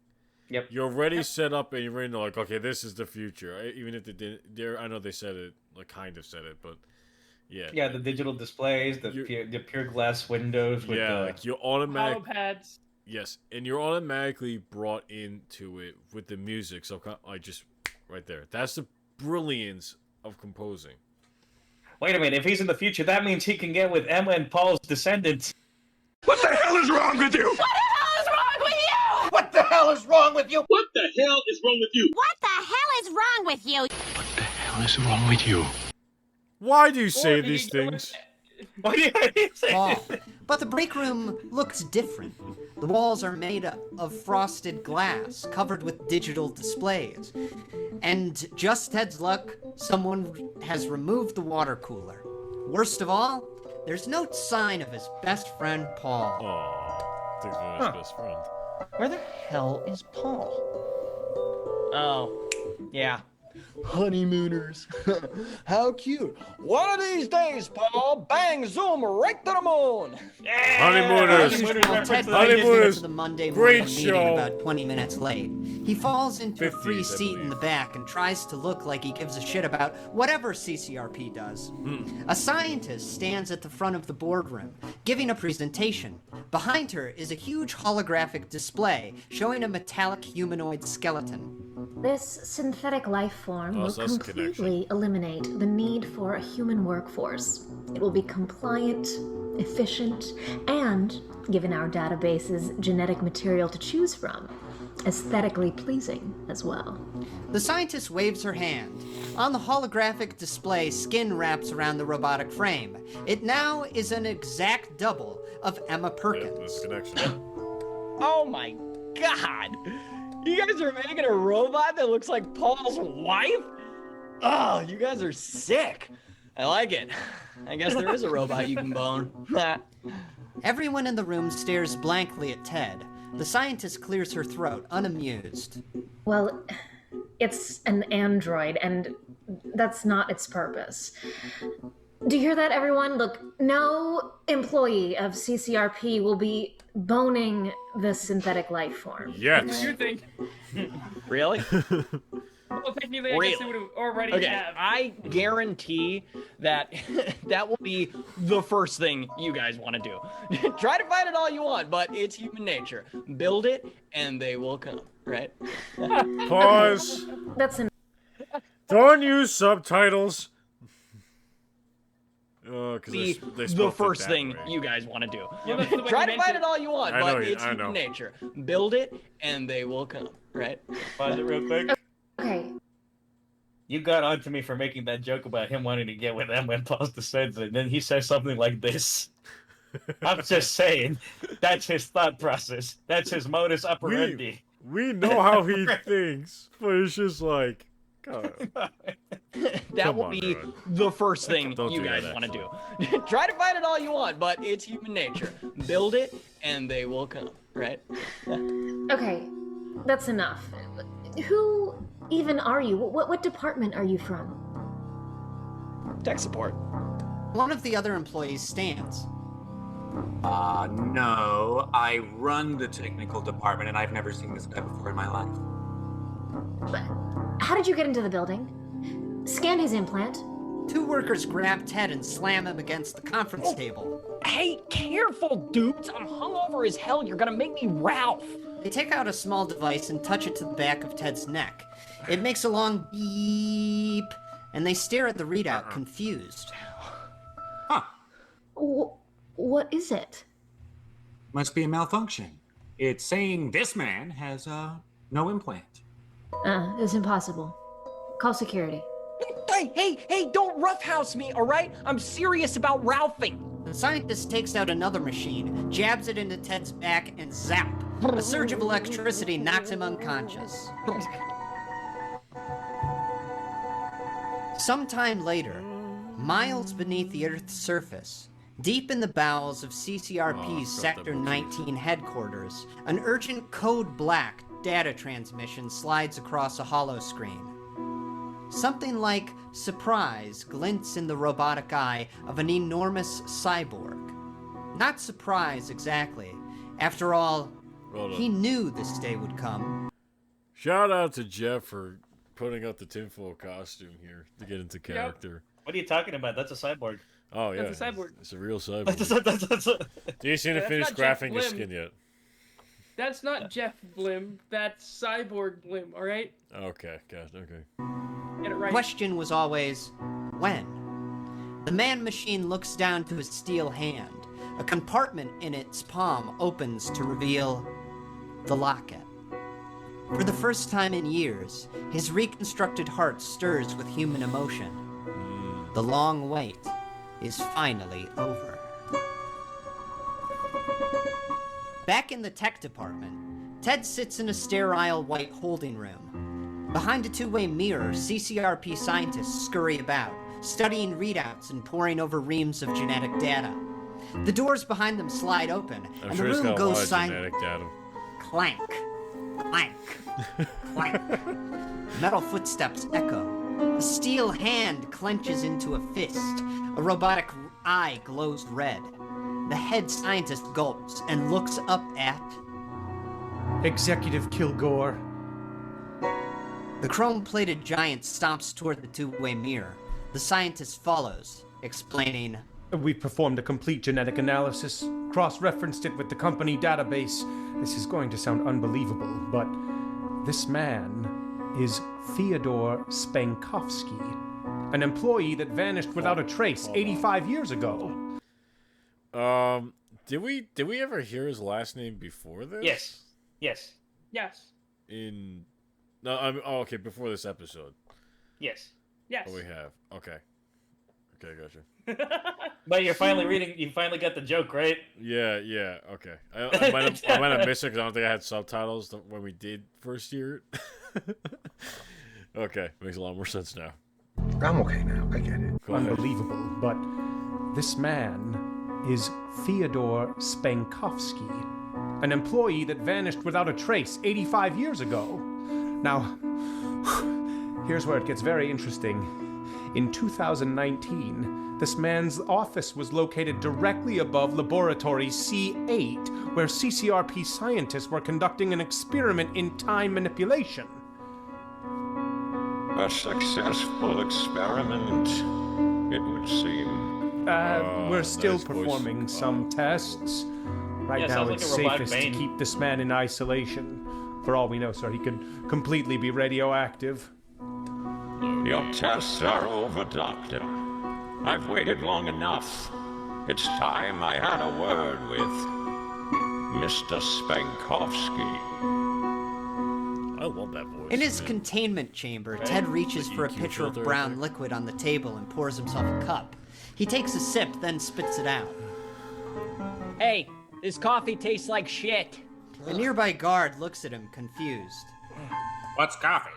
Yep. You're already set up and you're ready to like, okay, this is the future. Even if they didn't, I know they said it, like kind of said it, but yeah. Yeah, the digital displays, the pure glass windows with the like you automatic. Holopads. Yes, and you're automatically brought into it with the music. So I just right there. That's the brilliance of composing. Wait a minute, if he's in the future, that means he can get with Emma and Paul's descendants. What the hell is wrong with you? What the hell is wrong with you? What the hell is wrong with you? What the hell is wrong with you? What the hell is wrong with you? Why do you say these things? Why do you say Paul. But the break room looks different. The walls are made of frosted glass, covered with digital displays. And just Ted's luck, someone has removed the water cooler. Worst of all, there's no sign of his best friend Paul. Aww, thanks for his best friend. Where the hell is Paul? Oh, yeah. Honeymooners. How cute. One of these days, Paul, bang, zoom, right to the moon. Honeymooners. Ted Honeymooners. to the Monday Great morning meeting show. about 20 minutes late. He falls into a 50s, free I seat in the back and tries to look like he gives a shit about whatever CCRP does. A scientist stands at the front of the boardroom, giving a presentation. Behind her is a huge holographic display showing a metallic humanoid skeleton. This synthetic life form will so that's a connection. completely eliminate the need for a human workforce. It will be compliant, efficient, and, given our database's genetic material to choose from, aesthetically pleasing as well. The scientist waves her hand. On the holographic display, skin wraps around the robotic frame. It now is an exact double of Emma Perkins. This connection. Oh my god! You guys are making a robot that looks like Paul's wife? Oh, you guys are sick. I like it. I guess there is a robot you can bone. Everyone in the room stares blankly at Ted. The scientist clears her throat, unamused. Well, it's an android, and that's not its purpose. Do you hear that, everyone? Look, no employee of CCRP will be boning the synthetic life form. Yes. You think? Really? Well, technically, I guess they would have already Okay, have. I guarantee that that will be the first thing you guys want to do. Try to fight it all you want, but it's human nature. Build it, and they will come, right? Pause. That's an. Don't use subtitles. Because Be they the spoke it first that thing way. you guys want to do. Well, that's the way Try he to meant fight it. it all you want, I know but you- it's I human know. nature. Build it, and they will come, right? Pause it real quick. Okay. You got onto me for making that joke about him wanting to get with Emma and Paul's descendants, and then he says something like this. I'm just saying, that's his thought process. That's his modus operandi. We know how he thinks, but it's just like, God. That Come will on, be man. the first thing Don't you do guys that, want to do. Try to fight it all you want, but it's human nature. Build it, and they will come, right? Okay, that's enough. Who even are you? What department are you from? Tech support. One of the other employees stands. No, I run the technical department and I've never seen this guy before in my life. But how did you get into the building? Scan his implant. 2 workers grab Ted and slam him against the conference table. Hey, careful, dudes! I'm hungover as hell. You're gonna make me Ralph. They take out a small device and touch it to the back of Ted's neck. It makes a long beep, and they stare at the readout, confused. Huh. What is it? Must be a malfunction. It's saying this man has, no implant. It's impossible. Call security. Hey, don't roughhouse me, alright? I'm serious about Ralphing. The scientist takes out another machine, jabs it into Ted's back, and zap! A surge of electricity knocks him unconscious. Sometime later, miles beneath the Earth's surface, deep in the bowels of CCRP's Sector 19 headquarters, an urgent code black data transmission slides across a hollow screen. Something like surprise glints in the robotic eye of an enormous cyborg. Not surprise exactly. After all, he knew this day would come. Shout out to Jeff for putting out the tinfoil costume here to get into character. What are you talking about? That's a cyborg. Oh, yeah. That's a cyborg. It's a real cyborg. Do you see the finished graphing his skin yet? That's not Jeff Blim. That's Cyborg Blim, alright? Okay, gosh, okay. Get it right. Question was always, when? The man-machine looks down to his steel hand. A compartment in its palm opens to reveal the locket. For the first time in years, his reconstructed heart stirs with human emotion. The long wait is finally over. Back in the tech department, Ted sits in a sterile white holding room. Behind a two-way mirror, CCRP scientists scurry about, studying readouts and poring over reams of genetic data. The doors behind them slide open, and the room goes silent. Clank, clank, clank. Metal footsteps echo. A steel hand clenches into a fist. A robotic eye glows red. The head scientist gulps and looks up at... Executive Kilgore. The chrome-plated giant stomps toward the two-way mirror. The scientist follows, explaining... We performed a complete genetic analysis, cross-referenced it with the company database. This is going to sound unbelievable, but this man is Fyodor Spankovsky, an employee that vanished without a trace 85 years ago. Did we ever hear his last name before this? Yes. Okay, before this episode. Yes. Oh, we have. Okay, gotcha. But you finally got the joke, right? Yeah, okay. I might have missed it because I don't think I had subtitles when we did first hear it. Okay, makes a lot more sense now. I'm okay now, I get it. Go ahead. Unbelievable, but this man is Fyodor Spankovsky, an employee that vanished without a trace 85 years ago. Now, here's where it gets very interesting. In 2019, this man's office was located directly above Laboratory C8, where CCRP scientists were conducting an experiment in time manipulation. A successful experiment, it would seem. We're still performing some tests. Right now, it's safest to keep this man in isolation. For all we know, sir, he could completely be radioactive. Your tests are over, Doctor. I've waited long enough. It's time I had a word with Mr. Spankovsky. I love that voice. In his containment chamber, Ted reaches for a pitcher of brown liquid on the table and pours himself a cup. He takes a sip, then spits it out. Hey, this coffee tastes like shit. A nearby guard looks at him, confused. What's coffee?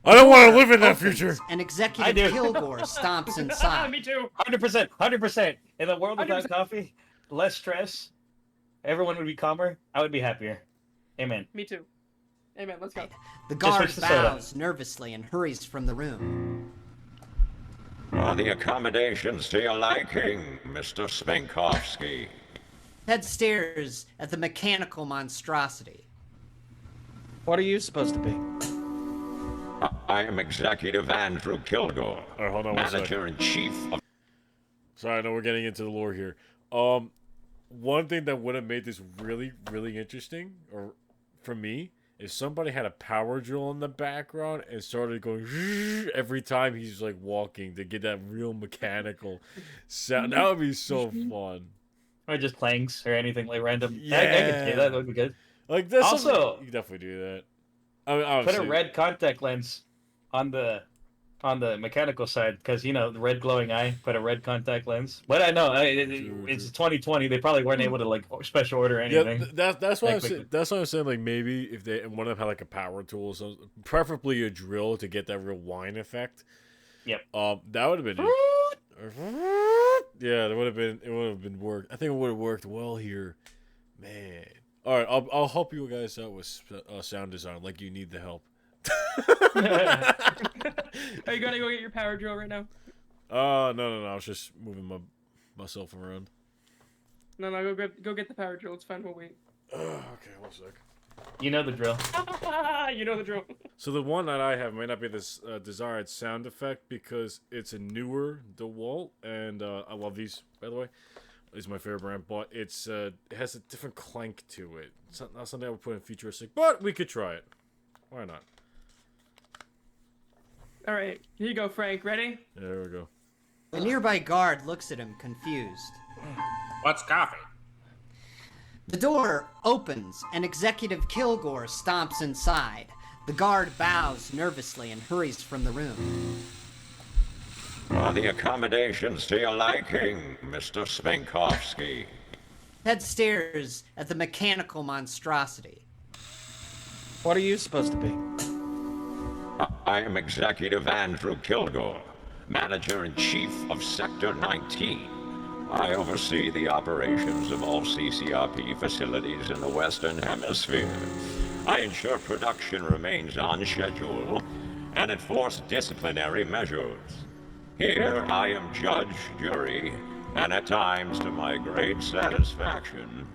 I don't want to live in that future. And Executive Kilgore stomps inside. Me too. 100%. In a world without coffee, less stress, everyone would be calmer. I would be happier. Amen. Me too. Amen. Let's go. The guard bows nervously and hurries from the room. Are the accommodations to your liking, Mr. Spankovsky? Ted stares at the mechanical monstrosity. What are you supposed to be? I am Executive Andrew Kilgore, Alright, hold on one second. Manager-in-Chief of... Sorry, I know we're getting into the lore here. One thing that would have made this really, really interesting, or for me, if somebody had a power drill in the background and started going every time he's like walking to get that real mechanical sound. That would be so fun. Or just clangs or anything like random. Yeah. I could see that. That would be good. Like that's also, you can definitely do that. I mean, put obviously, a red contact lens on the mechanical side, because the red glowing eye. Put a red contact lens. But I know it's 2020. They probably weren't able to like special order anything. Yeah, that's why that's what I'm saying. Like maybe if they one of them had like a power tool, so preferably a drill to get that real whine effect. Yep. That would have been. Yeah, it would have been worked. I think it would have worked well here, man. All right, I'll help you guys out with sound design. Like you need the help. Are you gonna go get your power drill right now? No. I was just moving myself around. No, go get the power drill. It's fine. We'll wait. Okay, one sec. You know the drill. You know the drill. So the one that I have might not be this desired sound effect because it's a newer DeWalt, and I love these, by the way. It's my favorite brand, but it has a different clank to it. It's not something I would put in futuristic, but we could try it. Why not? All right, here you go, Frank. Ready? Yeah, there we go. A nearby guard looks at him, confused. What's coffee? The door opens, and Executive Kilgore stomps inside. The guard bows nervously and hurries from the room. Are the accommodations to your liking, Mr. Spenkovsky? Ted stares at the mechanical monstrosity. What are you supposed to be? I am Executive Andrew Kilgore, Manager-in-Chief of Sector 19. I oversee the operations of all CCRP facilities in the Western Hemisphere. I ensure production remains on schedule and enforce disciplinary measures. Here I am judge, jury, and at times, to my great satisfaction,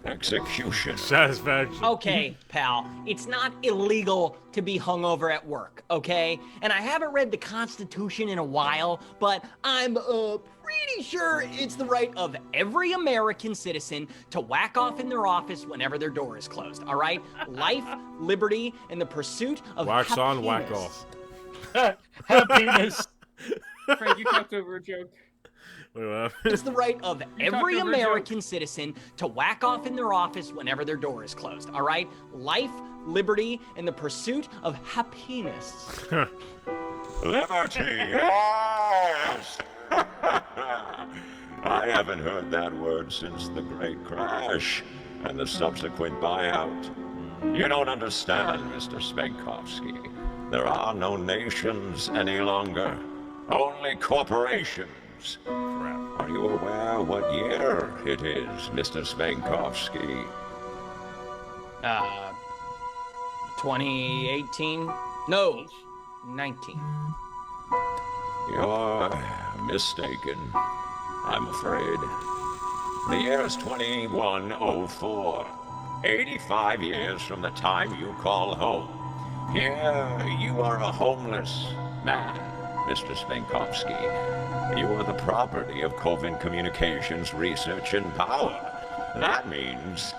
executioner. Satisfaction. Okay, pal, it's not illegal to be hungover at work, okay? And I haven't read the Constitution in a while, but I'm pretty sure it's the right of every American citizen to whack off in their office whenever their door is closed, all right? Life, liberty, and the pursuit of wax happiness. on, whack off. Happiness. Frank, you talked over a joke. Wait, what? It's the right of every talked over a American citizen to whack off in their office whenever their door is closed, all right? Life, liberty, and the pursuit of happiness. Liberty, yes! I haven't heard that word since the Great Crash and the subsequent buyout. You don't understand, Mr. Spenkovsky. There are no nations any longer, only corporations. Crap. Are you aware what year it is, Mr. Spenkovsky? 2018? No, 19. You're mistaken, I'm afraid. The year is 2104. 85 years from the time you call home. Here, you are a homeless man, Mr. Spenkovsky. You are the property of Coven Communications Research and Power. That means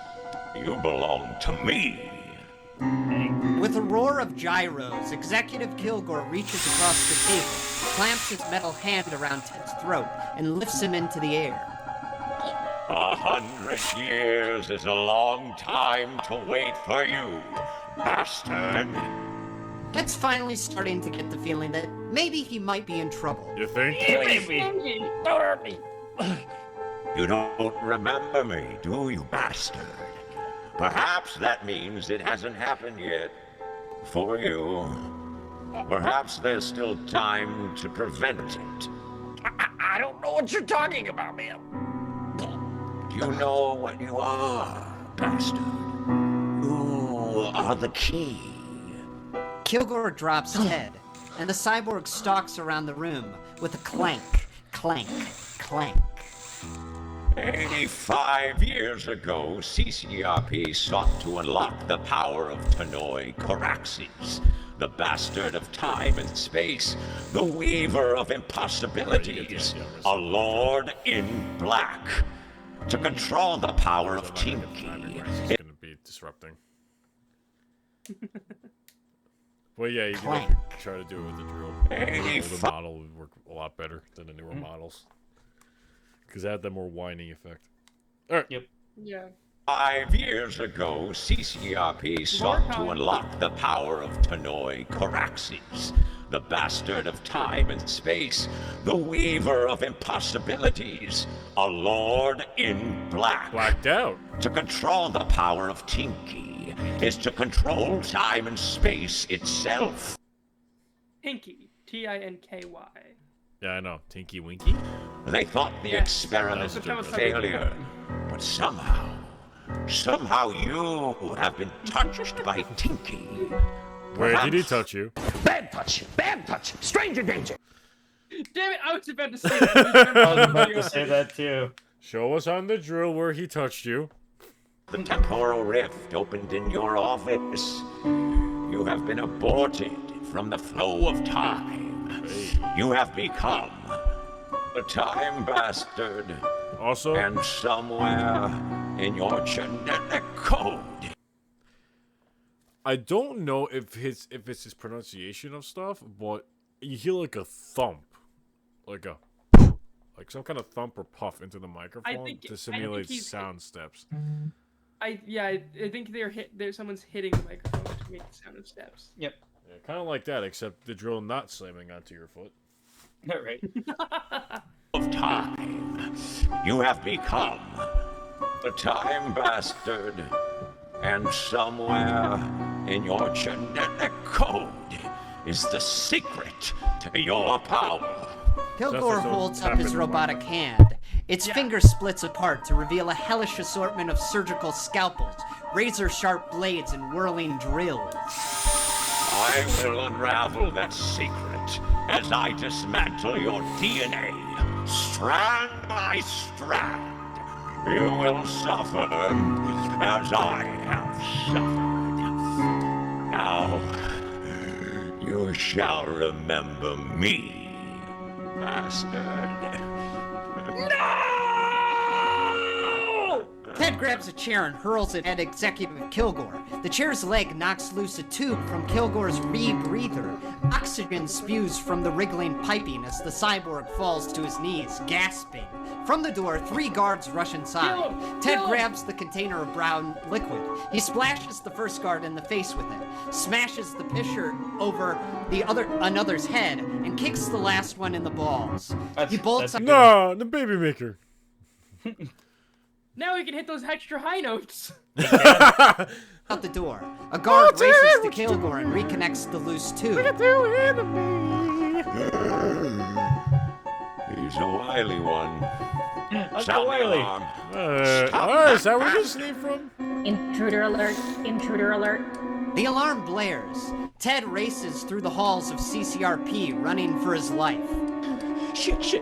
you belong to me. With a roar of gyros, Executive Kilgore reaches across the table, clamps his metal hand around Ted's throat, and lifts him into the air. 100 years is a long time to wait for you, bastard. Ted's finally starting to get the feeling that maybe he might be in trouble. You think? Don't hurt me. You don't remember me, do you, bastard? Perhaps that means it hasn't happened yet. For you. Perhaps there's still time to prevent it. I don't know what you're talking about, man. You know what you are, bastard. You are the key. Kilgore drops Ted, and the cyborg stalks around the room with a clank, clank, clank. 85 years ago, CCRP sought to unlock the power of Tanoi Coraxes, the bastard of time and space, the weaver of impossibilities, a lord in black. To control the power of Tinky. It's gonna be disrupting. Well, yeah, you can like, try to do it with the drill. The older model would work a lot better than the newer models. Because it had that more whining effect. Alright. Yep. Yeah. 5 years ago, CCRP sought to unlock the power of Tanoi Coraxes, the bastard of time and space, the weaver of impossibilities, a lord in black. Blacked out. To control the power of Tinky is to control time and space itself. Tinky. T-I-N-K-Y. Yeah, I know. Tinky Winky? They thought the experiment was a failure, but somehow you have been touched by Tinky. Where did he touch you? Bad touch! Bad touch! Stranger danger! Damn it, I was about to say that. I was about to say that too. Show us on the drill where he touched you. The temporal rift opened in your office. You have been aborted from the flow of time. You have become a time bastard. Also, and somewhere in your genetic code. I don't know if it's his pronunciation of stuff, but you hear like a thump, like some kind of thump or puff into the microphone to simulate sound steps. I think someone's hitting the microphone to make the sound of steps. Yep. Yeah, kind of like that, except the drill not slamming onto your foot. All right. Of time, you have become a time bastard, and somewhere in your genetic code is the secret to your power. Kilgore holds up his robotic hand. Its finger splits apart to reveal a hellish assortment of surgical scalpels, razor-sharp blades, and whirling drills. I will unravel that secret as I dismantle your DNA, strand by strand. You will suffer as I have suffered. Now, you shall remember me, bastard. No! Ted grabs a chair and hurls it at Executive Kilgore. The chair's leg knocks loose a tube from Kilgore's rebreather. Oxygen spews from the wriggling piping as the cyborg falls to his knees, gasping. From the door, 3 guards rush inside. Ted grabs the container of brown liquid. He splashes the first guard in the face with it, smashes the pitcher over another's head, and kicks the last one in the balls. He bolts up. No, the baby maker. Now we can hit those extra high notes. Out the door. A guard races to Kilgore and reconnects the loose tube. He's a wily one. Uncle Wiley. Is that where this came from? Intruder alert. Intruder alert. The alarm blares. Ted races through the halls of CCRP, running for his life. Shit.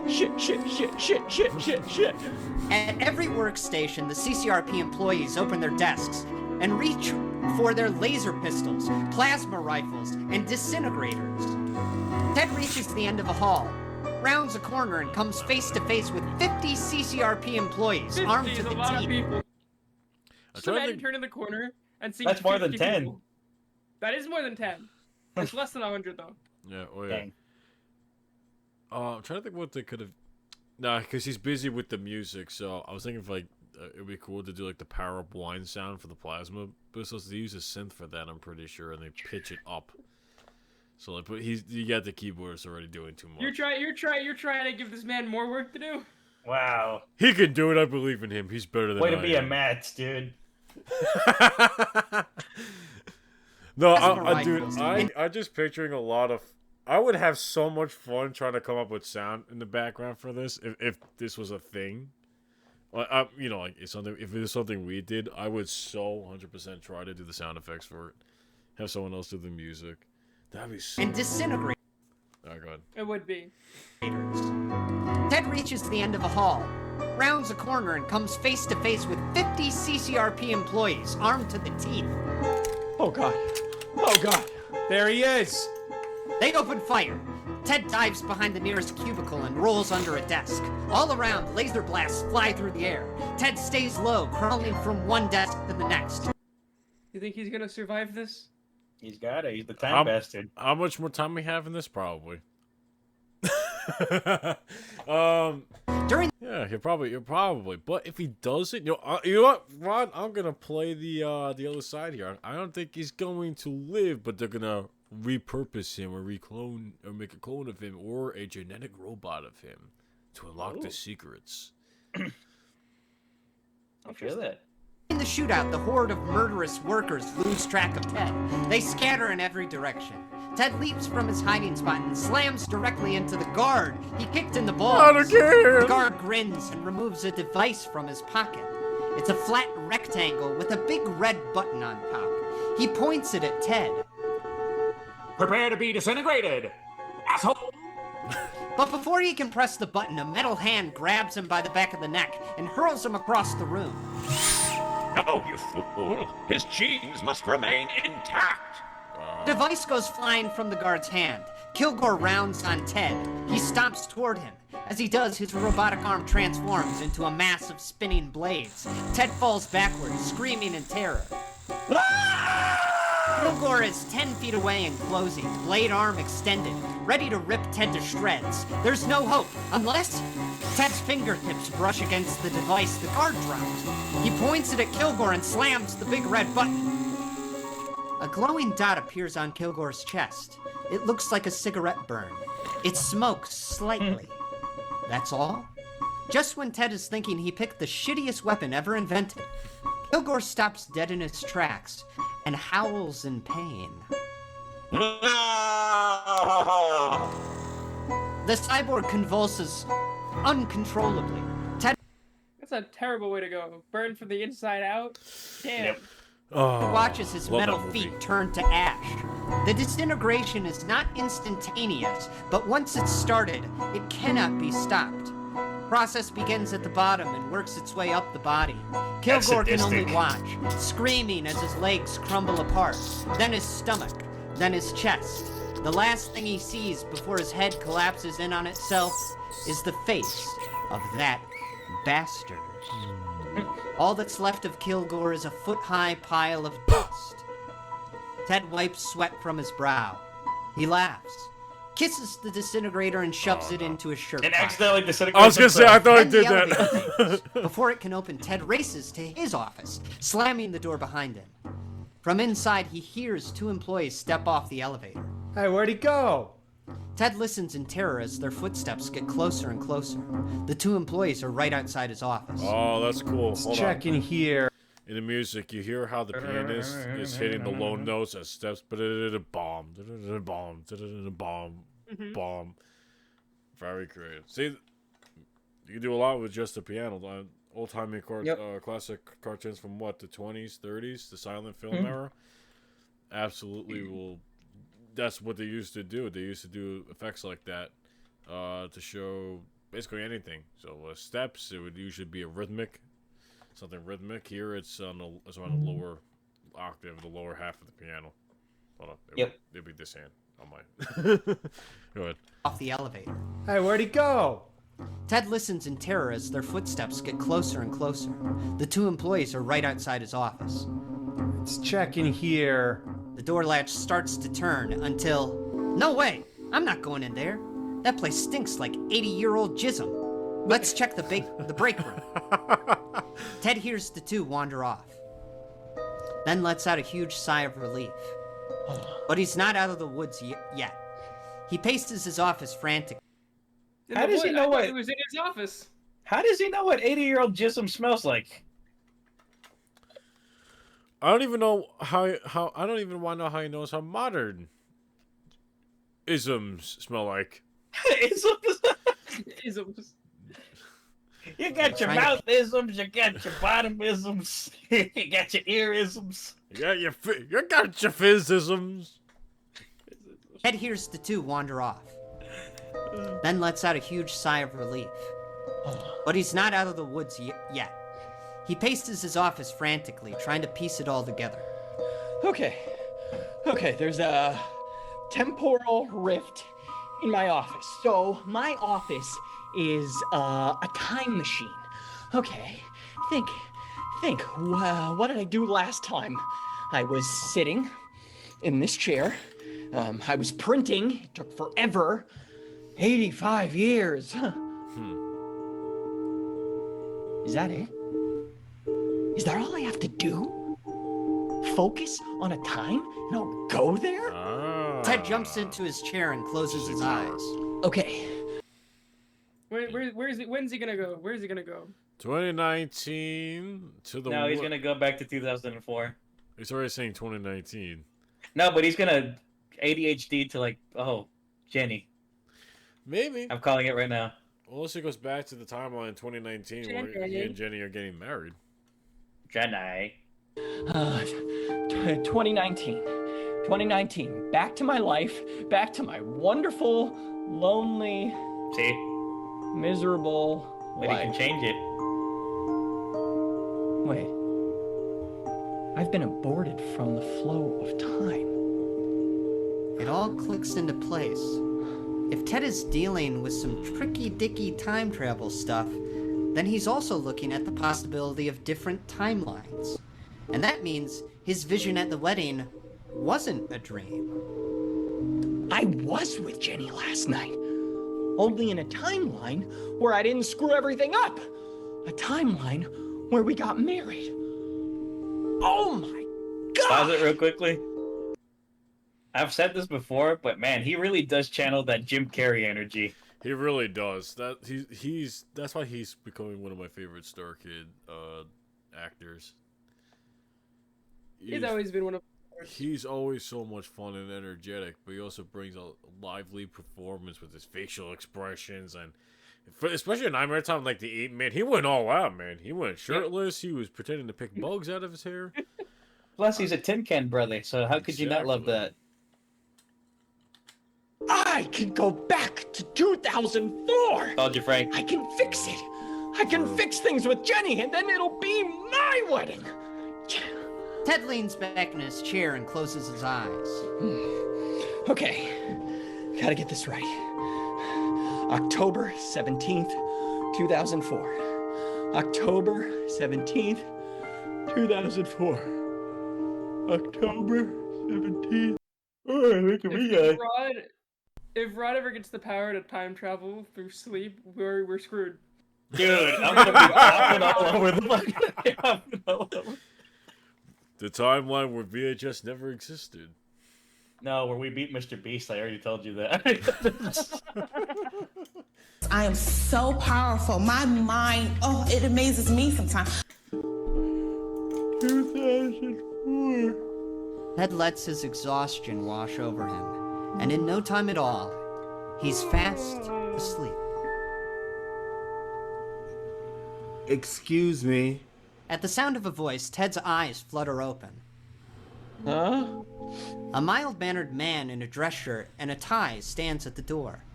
At every workstation, the CCRP employees open their desks and reach for their laser pistols, plasma rifles, and disintegrators. Ted reaches the end of a hall, rounds a corner, and comes face to face with 50 CCRP employees, armed to the teeth. Just imagine turning the corner and seeing That's more than 50 10. people. That is more than 10. It's less than 100 though. Yeah, oh yeah. I'm trying to think what they could have. Nah, because he's busy with the music, so I was thinking if like it'd be cool to do like the power up wine sound for the plasma pistols. They use a synth for that, I'm pretty sure, and they pitch it up. So like, but you got the keyboardist already doing too much. You're trying to give this man more work to do. Wow. He can do it. I believe in him. He's better than Way I to be a am. match, dude. No, I just picturing a lot of. I would have so much fun trying to come up with sound in the background for this if this was a thing. Like, you know, like if it was something we did, I would so 100% try to do the sound effects for it. Have someone else do the music. That'd be so. And disintegrate. Oh, go ahead. It would be. Ted reaches the end of a hall, rounds a corner, and comes face to face with 50 CCRP employees armed to the teeth. Oh god. Oh god. There he is. They open fire. Ted dives behind the nearest cubicle and rolls under a desk. All around, laser blasts fly through the air. Ted stays low, crawling from one desk to the next. You think he's gonna survive this? He's got it. He's the time bastard. How much more time we have in this? Probably. Yeah, he'll probably. But if he doesn't, you know what, Ron? I'm gonna play the other side here. I don't think he's going to live, but they're gonna repurpose him or reclone or make a clone of him or a genetic robot of him to unlock the secrets. I feel that. In the shootout, the horde of murderous workers lose track of Ted. They scatter in every direction. Ted leaps from his hiding spot and slams directly into the guard he kicked in the balls. Not again! The guard grins and removes a device from his pocket. It's a flat rectangle with a big red button on top. He points it at Ted. Prepare to be disintegrated, asshole! But before he can press the button, a metal hand grabs him by the back of the neck and hurls him across the room. No, you fool! His genes must remain intact! The device goes flying from the guard's hand. Kilgore rounds on Ted. He stomps toward him. As he does, his robotic arm transforms into a mass of spinning blades. Ted falls backwards, screaming in terror. Kilgore is 10 feet away and closing, blade arm extended, ready to rip Ted to shreds. There's no hope, unless Ted's fingertips brush against the device the guard dropped. He points it at Kilgore and slams the big red button. A glowing dot appears on Kilgore's chest. It looks like a cigarette burn. It smokes slightly. That's all? Just when Ted is thinking he picked the shittiest weapon ever invented, Kilgore stops dead in his tracks and howls in pain. The cyborg convulses uncontrollably. Ted That's a terrible way to go. Burn from the inside out? Damn. watches his love metal that movie. feet turn to ash. The disintegration is not instantaneous, but once it's started, it cannot be stopped. Process begins at the bottom and works its way up the body. Kilgore can only sadistic. watch, screaming as his legs crumble apart, then his stomach, then his chest. The last thing he sees before his head collapses in on itself is the face of that bastard. All that's left of Kilgore is a foot-high pile of dust. Ted wipes sweat from his brow. He laughs, kisses the disintegrator, and shoves it into his shirt And pocket. accidentally disintegrates I was gonna say, I thought I Then did the elevator that. fails. Before it can open, Ted races to his office, slamming the door behind him. From inside, he hears two employees step off the elevator. Hey, where'd he go? Ted listens in terror as their footsteps get closer and closer. The two employees are right outside his office. Oh, that's cool. Let's Hold check on. in here. In the music, you hear how the pianist is hitting the low notes as steps, bomb, bomb, bomb, bomb. Very creative. See, you can do a lot with just the piano. Old-timey classic cartoons from what, the 20s, 30s, the silent film era. Absolutely will. That's what they used to do. They used to do effects like that to show basically anything. So steps, it would usually be a something rhythmic. Here it's on the lower octave, the lower half of the piano. Hold on. It'd be this hand on mine. Go ahead. Off the elevator. Hey, where'd he go? Ted listens in terror as their footsteps get closer and closer. The two employees are right outside his office. Let's check in here. The door latch starts to turn until... No way! I'm not going in there. That place stinks like 80-year-old jism. Let's check the break room. Ted hears the two wander off. Then lets out a huge sigh of relief. But he's not out of the woods yet. He paces his office frantically. How does he know what? It was in his office. How does he know what 80-year-old jism smells like? I don't even know how I don't even want to know how he knows how modern isms smell like. Isms. You got your mouth isms, you got your bottom isms, you got your ear isms. You got your fizz isms. Ted hears the two wander off. then lets out a huge sigh of relief. But he's not out of the woods yet. He paces his office frantically, trying to piece it all together. Okay, there's a temporal rift in my office. So my office is a time machine. Okay, think. What did I do last time? I was sitting in this chair. I was printing. It took forever. 85 years. Is that it? Is that all I have to do? Focus on a time and I'll go there? Ted jumps into his chair and closes his eyes. Okay. Where's he? When's he gonna go? Where's he gonna go? 2019 to the. No, he's gonna go back to 2004. He's already saying 2019. No, but he's gonna ADHD to like, Jenny. Maybe. I'm calling it right now. Unless it goes back to the timeline in 2019 where he and Jenny are getting married. Jenny. 2019. Back to my life. Back to my wonderful, lonely, miserable But life. he can change it. Wait. I've been aborted from the flow of time. It all clicks into place. If Ted is dealing with some tricky-dicky time travel stuff, then he's also looking at the possibility of different timelines. And that means his vision at the wedding wasn't a dream. I was with Jenny last night. Only in a timeline where I didn't screw everything up. A timeline where we got married. Oh my god! Pause it real quickly. I've said this before, but man, he really does channel that Jim Carrey energy. He really does. That's why he's becoming one of my favorite StarKid actors. He's always been one of. He's always so much fun and energetic, but he also brings a lively performance with his facial expressions and, especially in Nightmare Time, like the 8 man, he went all out, man. He went shirtless. He was pretending to pick bugs out of his hair. Plus, he's a Tin Can brother, so how could you not love that? I can go back to 2004. Told you, Frank. I can fix it. I can fix things with Jenny, and then it'll be my wedding. Ted leans back in his chair and closes his eyes. Okay, gotta get this right. October 17th, 2004. October 17th, 2004. October 17th. Look at me, guy. If Rod ever gets the power to time travel through sleep, we're screwed. Dude, I'm gonna be hopping all over the fucking. The timeline where VHS never existed. No, where we beat Mr. Beast, I already told you that. I am so powerful. My mind, it amazes me sometimes. 2004. Ted lets his exhaustion wash over him, and in no time at all, he's fast asleep. Excuse me. At the sound of a voice, Ted's eyes flutter open. Huh? A mild-mannered man in a dress shirt and a tie stands at the door.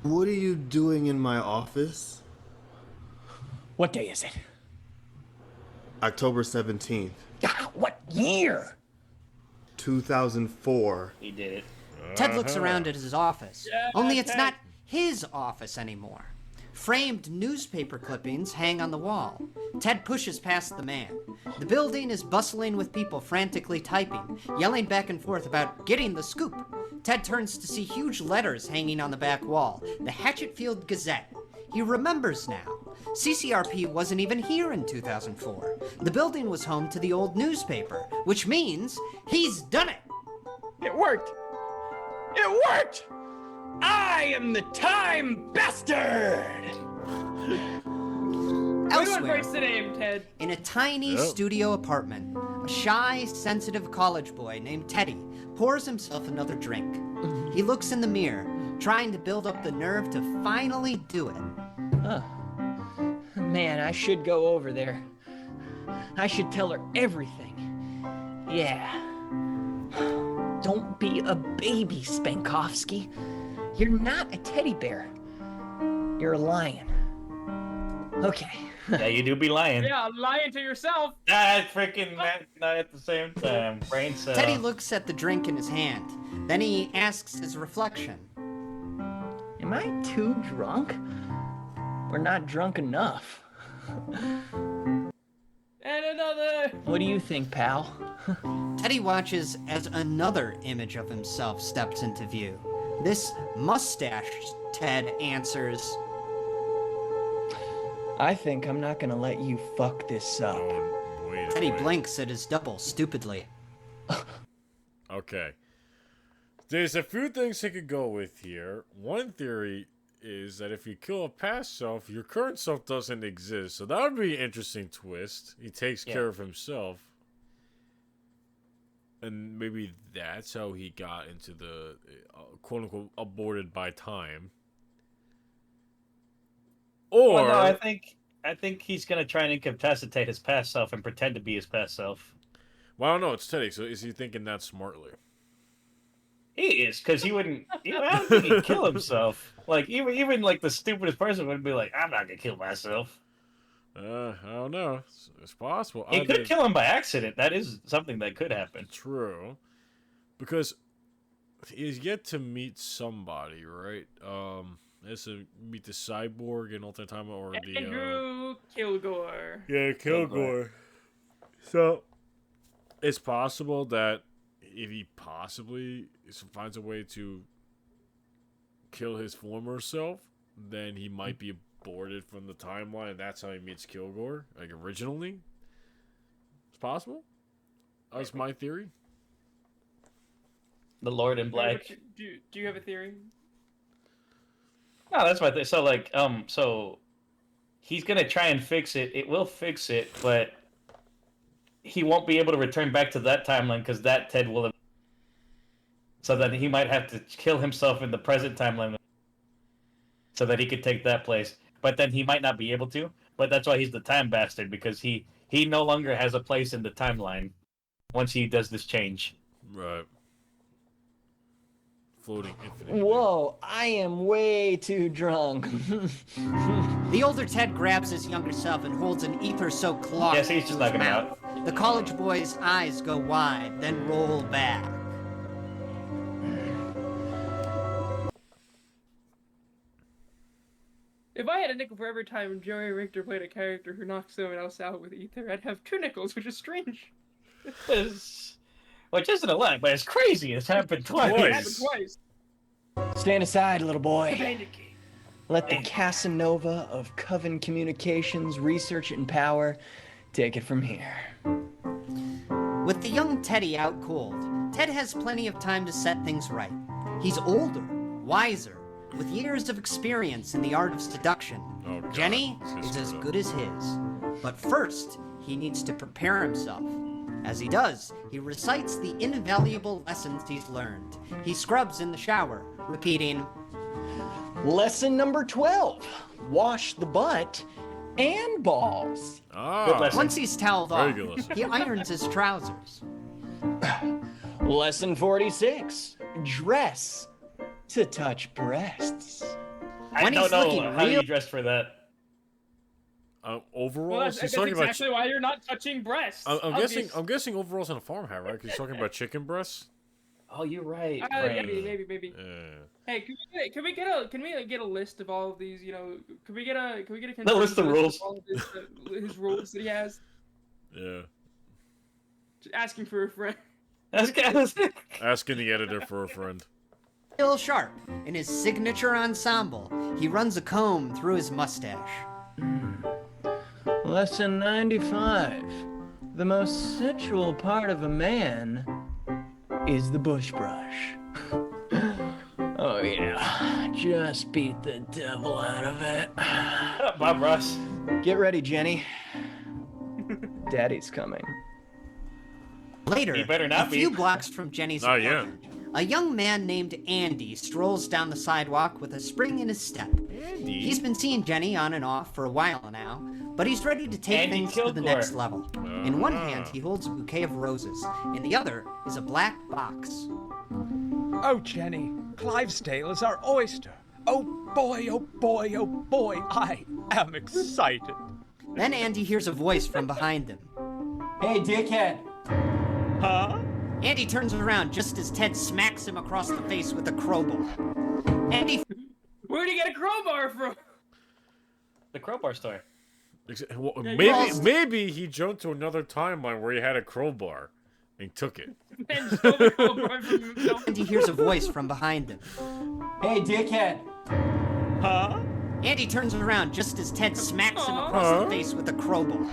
What are you doing in my office? What day is it? October 17th. What year? 2004. He did it. Ted looks around at his office, only it's not his office anymore. Framed newspaper clippings hang on the wall. Ted pushes past the man. The building is bustling with people frantically typing, yelling back and forth about getting the scoop. Ted turns to see huge letters hanging on the back wall, the Hatchetfield Gazette. He remembers now. CCRP wasn't even here in 2004. The building was home to the old newspaper, which means he's done it. It worked! It worked! I am the time bastard! Everyone breaks the name, Ted. In a tiny studio apartment, a shy, sensitive college boy named Teddy pours himself another drink. He looks in the mirror, trying to build up the nerve to finally do it. Man, I should go over there. I should tell her everything. Yeah. Don't be a baby, Spankowski. You're not a teddy bear. You're a lion. Okay. Yeah, you do be lying. Yeah, lying to yourself. Freaking not at the same time. Brain cell. Teddy looks at the drink in his hand. Then he asks his reflection. Am I too drunk? Or not drunk enough? And another. What do you think, pal? Teddy watches as another image of himself steps into view. This mustached Ted answers, I think I'm not gonna let you fuck this up. Teddy blinks at his double stupidly. Okay. There's a few things he could go with here. One theory is that if you kill a past self, your current self doesn't exist. So that would be an interesting twist. He takes care of himself. And maybe that's how he got into the quote-unquote aborted by time. Or well, no, I think he's gonna try and incapacitate his past self and pretend to be his past self. Well, I don't know. It's Teddy. So is he thinking that smartly? He is, because he wouldn't. I don't think he'd kill himself. Like even like the stupidest person would be like, "I'm not gonna kill myself." I don't know. It's possible. He could kill him by accident. That is something that could happen. True, because he's yet to meet somebody, right? Has to meet the cyborg in alternate time or the Andrew Kilgore. Yeah, Kilgore. So it's possible that if he possibly finds a way to kill his former self, then he might be aborted from the timeline, and that's how he meets Kilgore, like originally. It's possible. That's my theory. The Lord in Black. Do you have a theory? No, that's my thing. So like, so he's gonna try and fix it. It will fix it, but he won't be able to return back to that timeline because that Ted will have. So that he might have to kill himself in the present timeline, so that he could take that place. But then he might not be able to. But that's why he's the time bastard, because he no longer has a place in the timeline once he does this change. Right. Floating infinitely. Whoa, I am way too drunk. The older Ted grabs his younger self and holds an ether-soaked cloth Yes, he's just to his knocking him mouth. The college boy's eyes go wide, then roll back. If I had a nickel for every time Joey Richter played a character who knocked someone else out with ether, I'd have 2 nickels, which is strange. Which isn't a lot, but it's crazy. It's happened twice. It happened twice. Stand aside, little boy. Let the Casanova of Coven Communications research and power take it from here. With the young Teddy out cold, Ted has plenty of time to set things right. He's older, wiser, with years of experience in the art of seduction. Oh, God. Jenny is as good as his. But first, he needs to prepare himself. As he does, he recites the invaluable lessons he's learned. He scrubs in the shower, repeating, Lesson number 12. Wash the butt and balls. Once he's toweled off, he irons his trousers. Lesson 46. Dress to touch breasts. I don't know how you dress for that. Overalls. Well, that's exactly why you're not touching breasts. I'm guessing overalls on a farm hat, right? Because he's talking about chicken breasts. Oh, you're right. Maybe. Hey, can we get a list of all of these? You know, can we get a list of rules? All of his rules that he has. Yeah. Just asking for a friend. Asking the editor for a friend. Still sharp, in his signature ensemble, he runs a comb through his mustache. Lesson 95. The most sensual part of a man is the bush brush. Oh yeah, just beat the devil out of it. Bob Ross. Get ready, Jenny. Daddy's coming. Later, He better not a be. few blocks from Jenny's Oh, yeah. apartment, a young man named Andy strolls down the sidewalk with a spring in his step. Andy? He's been seeing Jenny on and off for a while now, but he's ready to take Andy things to the Kilgore. next level. In one hand, he holds a bouquet of roses. In the other is a black box. Oh, Jenny, Clivesdale is our oyster. Oh boy, oh boy, oh boy, I am excited. Then Andy hears a voice from behind him. Hey, dickhead. Huh? Andy turns around just as Ted smacks him across the face with a crowbar. Andy... Where'd he get a crowbar from? The crowbar store. Well, maybe he jumped to another timeline where he had a crowbar and took it. And stole the crowbar from himself. Andy hears a voice from behind him. Hey, dickhead. Huh? Andy turns around just as Ted smacks him across the face with a crowbar.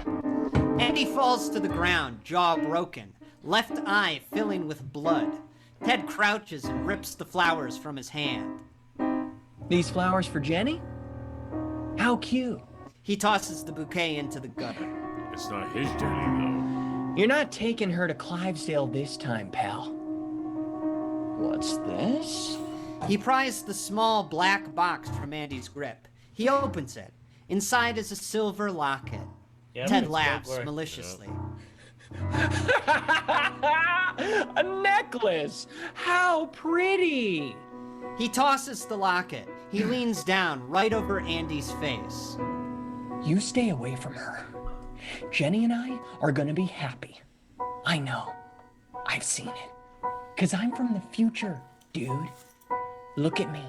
Andy falls to the ground, jaw broken, left eye filling with blood. Ted crouches and rips the flowers from his hand. These flowers for Jenny? How cute. He tosses the bouquet into the gutter. It's not his Jenny, though. You're not taking her to Clivesdale this time, pal. What's this? He pries the small black box from Andy's grip. He opens it. Inside is a silver locket. Yep, Ted it's laughs silver. maliciously. A necklace! How pretty! He tosses the locket. He leans down right over Andy's face. You stay away from her. Jenny and I are gonna be happy. I know. I've seen it. 'Cause I'm from the future, dude. Look at me.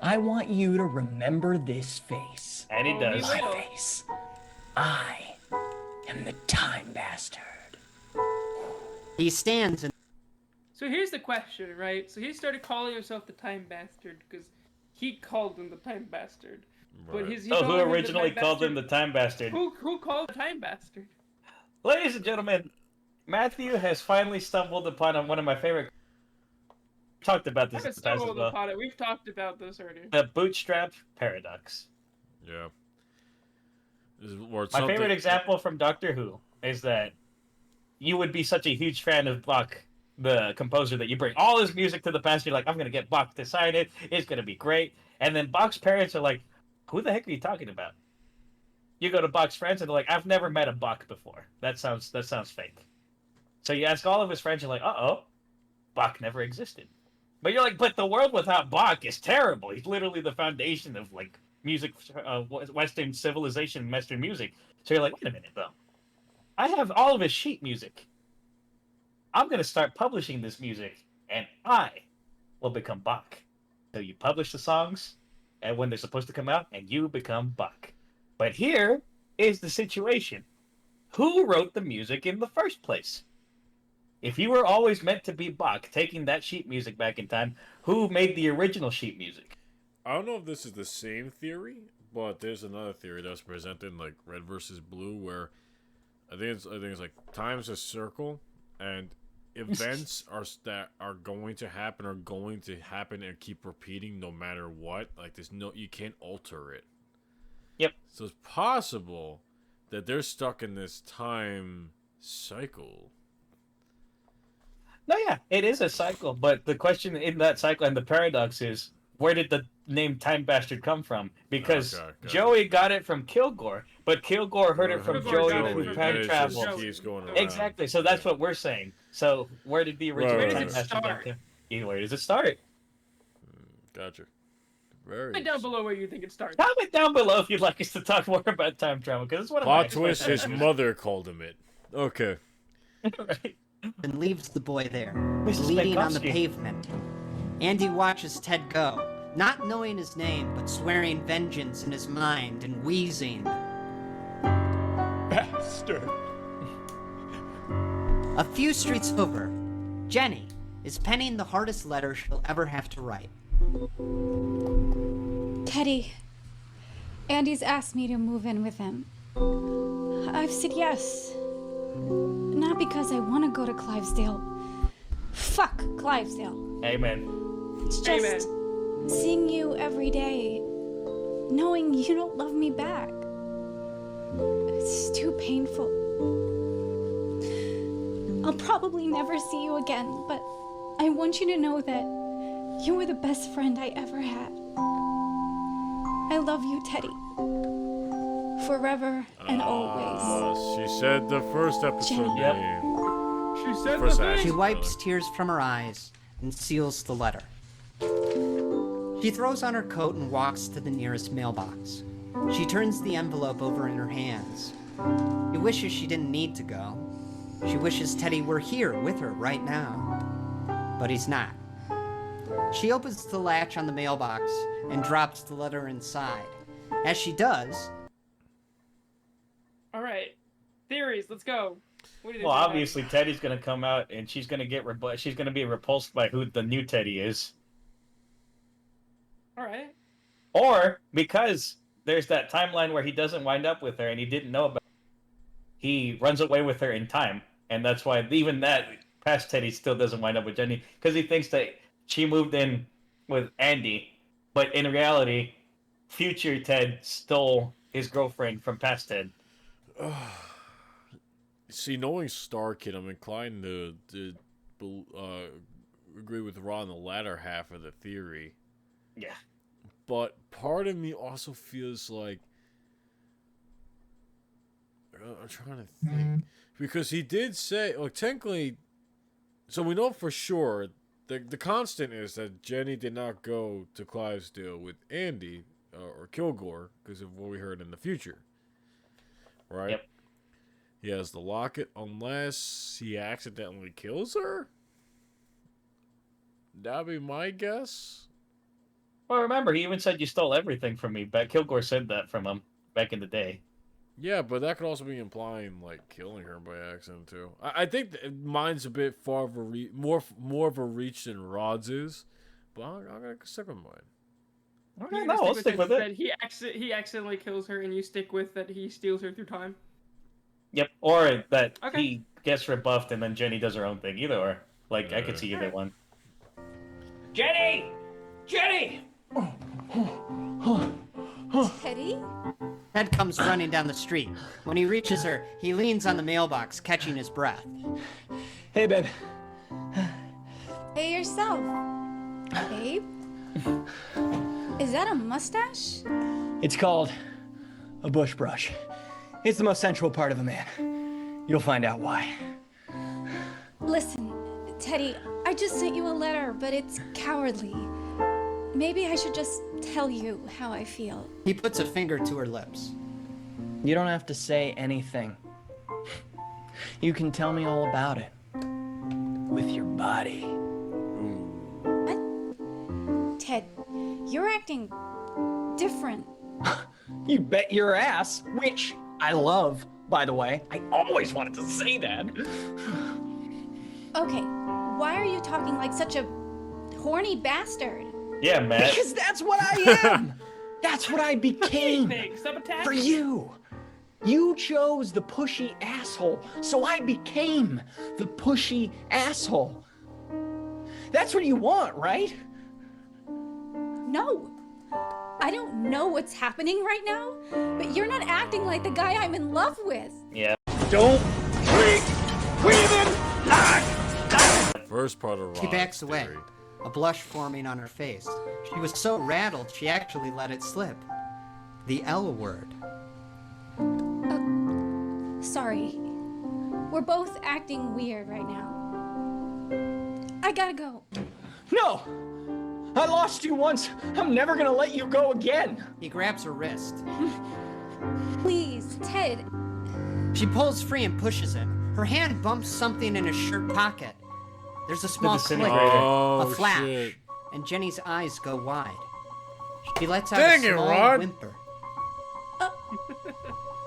I want you to remember this face. And he does. My face. I am the time bastard. He stands and... So here's the question, right? So he started calling himself the Time Bastard because he called him the Time Bastard. But he who called him the originally Time called him Bastard. the Time Bastard? Who called the Time Bastard? Ladies and gentlemen, Matthew has finally stumbled upon one of my favorite... Talked about I this haven't at the time as stumbled well. upon it. We've talked about this already. The bootstrap paradox. Yeah. My favorite example from Doctor Who is that you would be such a huge fan of Bach, the composer, that you bring all his music to the past. You're like, I'm going to get Bach to sign it. It's going to be great. And then Bach's parents are like, who the heck are you talking about? You go to Bach's friends and they're like, I've never met a Bach before. That sounds fake. So you ask all of his friends, you're like, uh-oh, Bach never existed. But you're like, but the world without Bach is terrible. He's literally the foundation of like music, Western civilization, Western music. So you're like, wait a minute though. I have all of his sheet music. I'm going to start publishing this music, and I will become Bach. So you publish the songs, and when they're supposed to come out, and you become Bach. But here is the situation. Who wrote the music in the first place? If you were always meant to be Bach, taking that sheet music back in time, who made the original sheet music? I don't know if this is the same theory, but there's another theory that's presented in like Red versus Blue, where I think it's like time's a circle, and events that are going to happen and keep repeating no matter what. Like you can't alter it. Yep. So it's possible that they're stuck in this time cycle. No, yeah, it is a cycle, but the question in that cycle and the paradox is, where did the name Time Bastard come from? Because Joey got it from Kilgore, but Kilgore heard it from Joey through time travel. Exactly, so that's what we're saying. So where did the original Time Bastard come from? Where does it start? Gotcha. Very. Comment down below where you think it starts. Comment down below if you'd like us to talk more about time travel, because it's one of my plot twist. His mother called him it. Okay. Right. And leaves the boy there, Mrs. bleeding on the Tchaikovsky. pavement. Andy watches Ted go, not knowing his name, but swearing vengeance in his mind and wheezing. Bastard. A few streets over, Jenny is penning the hardest letter she'll ever have to write. Teddy, Andy's asked me to move in with him. I've said yes. Not because I want to go to Clivesdale. Fuck Clivesdale. Amen. It's just seeing you every day, knowing you don't love me back. It's too painful. I'll probably never see you again, but I want you to know that you were the best friend I ever had. I love you, Teddy. Forever and always. She said the first episode name. She said First the She wipes tears from her eyes and seals the letter. She throws on her coat and walks to the nearest mailbox. She turns the envelope over in her hands. She wishes she didn't need to go. She wishes Teddy were here with her right now. But he's not. She opens the latch on the mailbox and drops the letter inside. As she does... Alright. Theories, let's go. What do you think? Well, obviously Teddy's gonna come out and she's gonna get she's gonna be repulsed by who the new Teddy is. Alright. Or because there's that timeline where he doesn't wind up with her and he didn't know about it. He runs away with her in time. And that's why even that past Teddy still doesn't wind up with Jenny. Because he thinks that she moved in with Andy. But in reality, future Ted stole his girlfriend from past Ted. See, knowing StarKid, I'm inclined to agree with Ron on the latter half of the theory. Yeah. But part of me also feels like... I'm trying to think. Because he did say... Well, technically... So we know for sure... The constant is that Jenny did not go to Clivesdale with Andy or Kilgore because of what we heard in the future. Right? Yep. He has the locket unless he accidentally kills her? That'd be my guess. Well, remember, he even said you stole everything from me. But Kilgore said that from him back in the day. Yeah, but that could also be implying like killing her by accident too. I think mine's a bit far of a more of a reach than Rod's is, but I'm gonna stick with mine. Okay, no, let's stick with it. That he accidentally kills her, and you stick with that he steals her through time. Yep, or that he gets rebuffed and then Jenny does her own thing. Either or. Like, I could see either one. Jenny! Jenny! Teddy? Ted comes running down the street. When he reaches her, he leans on the mailbox, catching his breath. Hey, babe. Hey yourself. Babe? Is that a mustache? It's called a bush brush. It's the most sensual part of a man. You'll find out why. Listen, Teddy, I just sent you a letter, but it's cowardly. Maybe I should just tell you how I feel. He puts a finger to her lips. You don't have to say anything. You can tell me all about it. With your body. What? Ted, you're acting different. You bet your ass, which I love, by the way. I always wanted to say that. Okay, why are you talking like such a horny bastard? Yeah, Matt. Because that's what I am. That's what I became for you. You chose the pushy asshole, so I became the pushy asshole. That's what you want, right? No. I don't know what's happening right now, but you're not acting like the guy I'm in love with. Yeah. Don't break breathing. First part of She backs away, a blush forming on her face. She was so rattled, she actually let it slip. The L word. Sorry. We're both acting weird right now. I gotta go. No! I lost you once. I'm never gonna let you go again. He grabs her wrist. Please, Ted. She pulls free and pushes him. Her hand bumps something in his shirt pocket. There's a small click, a flash, and Jenny's eyes go wide. She lets out a small whimper.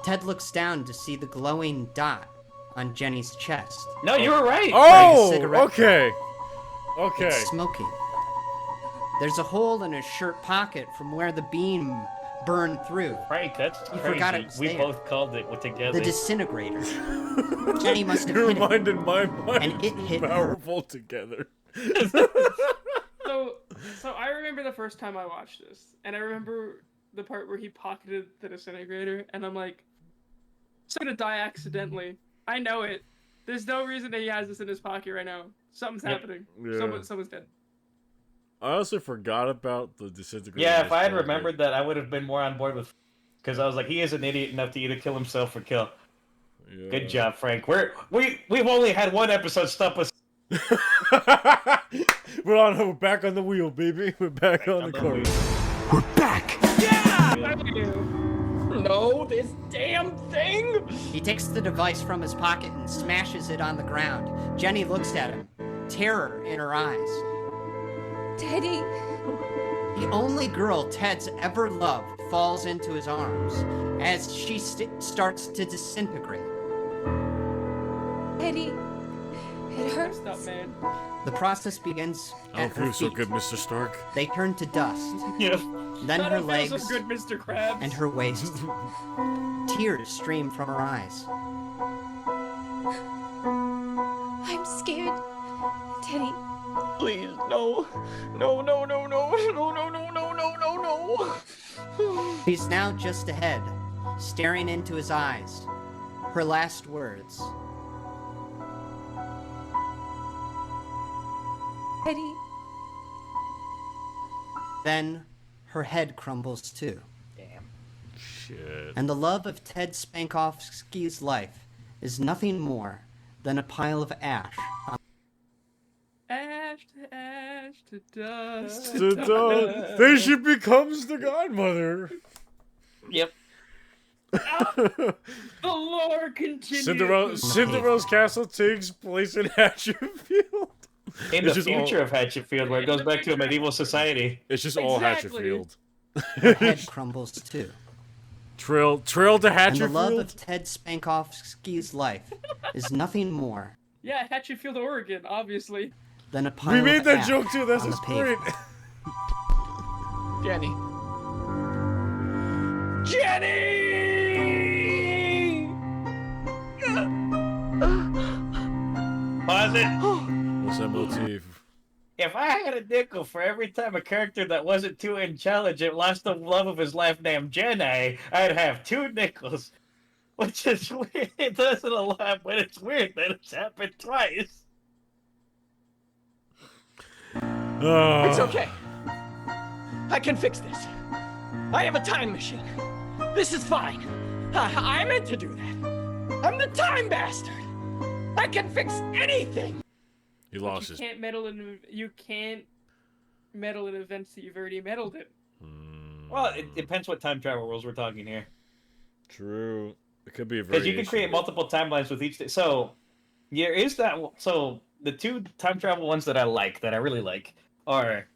Ted looks down to see the glowing dot on Jenny's chest. No, you were right. Oh, okay. Okay. It's smoking. There's a hole in his shirt pocket from where the beam burned through. Frank, that's You crazy. forgot it was We there. both called it together. The disintegrator. Jenny must have You hit it. reminded my mind And it hit her. powerful together. So I remember the first time I watched this, and I remember the part where he pocketed the disintegrator, and I'm like, he's gonna die accidentally. I know it. There's no reason that he has this in his pocket right now. Something's happening. Yeah. Someone's dead. I also forgot about the disintegrator. Yeah, if I had remembered that, I would have been more on board with. Because I was like, he is an idiot enough to either kill himself or kill. Yeah. Good job, Frank. We've only had one episode stop us. We're back on the wheel, baby. We're back on the car. We're back. No, this damn thing! He takes the device from his pocket and smashes it on the ground. Jenny looks at him, terror in her eyes. Teddy. The only girl Ted's ever loved falls into his arms as she starts to disintegrate. Teddy. It hurts. Up, man. The process begins I at don't her feel so feet. good, Mr. Stark. They turn to dust. Yeah. Then I her don't feel legs so good, Mr. Krabs. and her waist. Tears stream from her eyes. I'm scared. Teddy. Please, no. No, no, no, no, no, no, no, no, no, no, no. She's now just ahead, staring into his eyes. Her last words. Teddy. Then her head crumbles too. Damn. Shit. And the love of Ted Spankovsky's life is nothing more than a pile of ash on Ash to dust. Then she becomes the godmother. Yep. The lore continues. Cinderella's castle takes place in Hatchetfield. In the future of Hatchetfield, where it goes back to a medieval society. It's just all Exactly. Hatchetfield. her head crumbles too. Trail to And the love Hatchetfield. of Ted Spankovsky's life is nothing more Yeah, Hatchetfield, Oregon, obviously. than a pile We of made that ash joke too. That's on the just great. pavement. Jenny. Jenny! Pause it. What's that motif? If I had a nickel for every time a character that wasn't too intelligent lost the love of his life named Jenny, I'd have 2 nickels. Which is weird. It doesn't a lot, but it's weird that it's happened twice. It's okay. I can fix this. I have a time machine. This is fine. I meant to do that. I'm the time bastard. I can fix anything. He lost You his. can't meddle in events that you've already meddled in. Well, it depends what time travel rules we're talking here. True. It could be a Because very. you can create multiple timelines with each. So, there is that. So, the 2 time travel ones that I like, that I really like, are.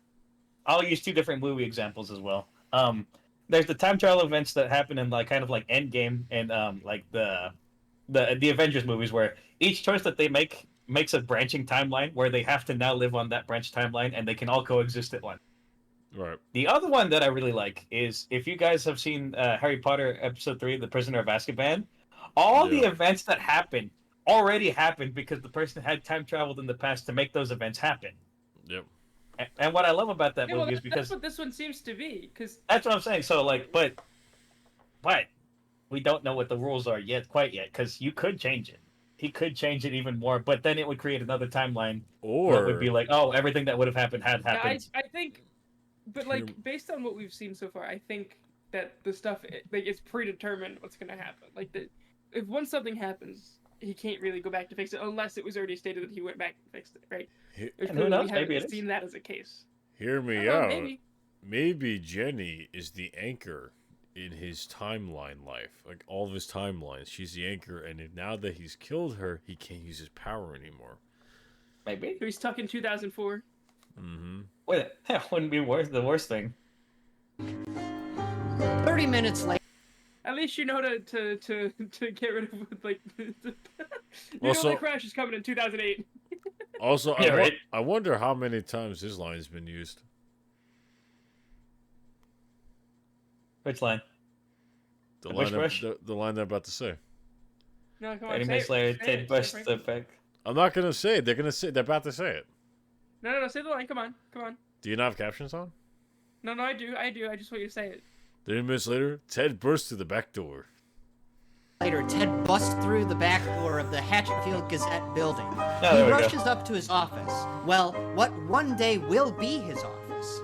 I'll use 2 different movie examples as well. There's the time travel events that happen in like kind of like Endgame and like the Avengers movies, where each choice that they makes a branching timeline where they have to now live on that branch timeline and they can all coexist at once. Right. The other one that I really like is if you guys have seen Harry Potter Episode 3, The Prisoner of Azkaban, all the events that happened already happened because the person had time traveled in the past to make those events happen. Yep. And what I love about that Yeah, well, movie is that's because what this one seems to be. Because that's what I'm saying. So like, but we don't know what the rules are quite yet, because you could change it. He could change it even more, but then it would create another timeline. Or it would be like, oh, everything that would have happened had yeah, happened. I think, but like based on what we've seen so far, I think that the stuff like it's predetermined what's gonna happen. Like if once something happens, he can't really go back to fix it unless it was already stated that he went back and fixed it, right? And who knows? We Maybe haven't it is. seen that as a case. Hear me I don't know, out. maybe. Maybe Jenny is the anchor in his timeline life. Like all of his timelines. She's the anchor, and now that he's killed her, he can't use his power anymore. Maybe. So he's stuck in 2004. Mm-hmm. Wait, that wouldn't be the worst thing. 30 minutes later. At least you know to get rid of like you Also- know the crash is coming in 2008. Also, Yeah, right. I wonder how many times his line has been used. Which line? The The bush line, rush? the line they're about to say. No, come on. 30 say minutes it, later, say Ted it, busts Frank. the back. I'm not gonna say it. They're about to say it. No, say the line. Come on. Do you not have captions on? No, I do. I just want you to say it. 30 minutes later, Ted bursts through the back door. Later, Ted busts through the back door of the Hatchetfield Gazette building. there He we go. rushes up to his office. Well, what one day will be his office.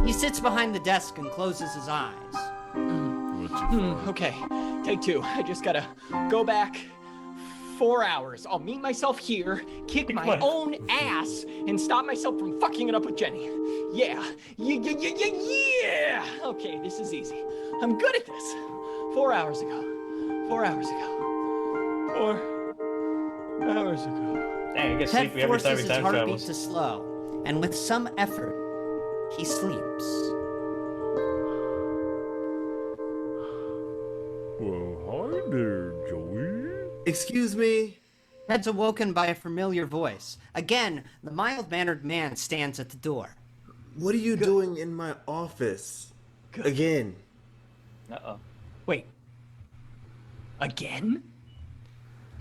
He sits behind the desk and closes his eyes. Okay, take 2. I just gotta go back, 4 hours. I'll meet myself here, kick my own ass, and stop myself from fucking it up with Jenny. Yeah. Yeah. Okay, this is easy. I'm good at this. 4 hours ago. 4 hours ago. 4 hours ago. Dang, I get Ted sleepy every time forces he his time heartbeat travels. to slow, and with some effort, he sleeps. Well, hi there, Joey. Excuse me? Ted's awoken by a familiar voice. Again, the mild-mannered man stands at the door. What are you doing in my office? Again. Uh-oh. Wait. Again?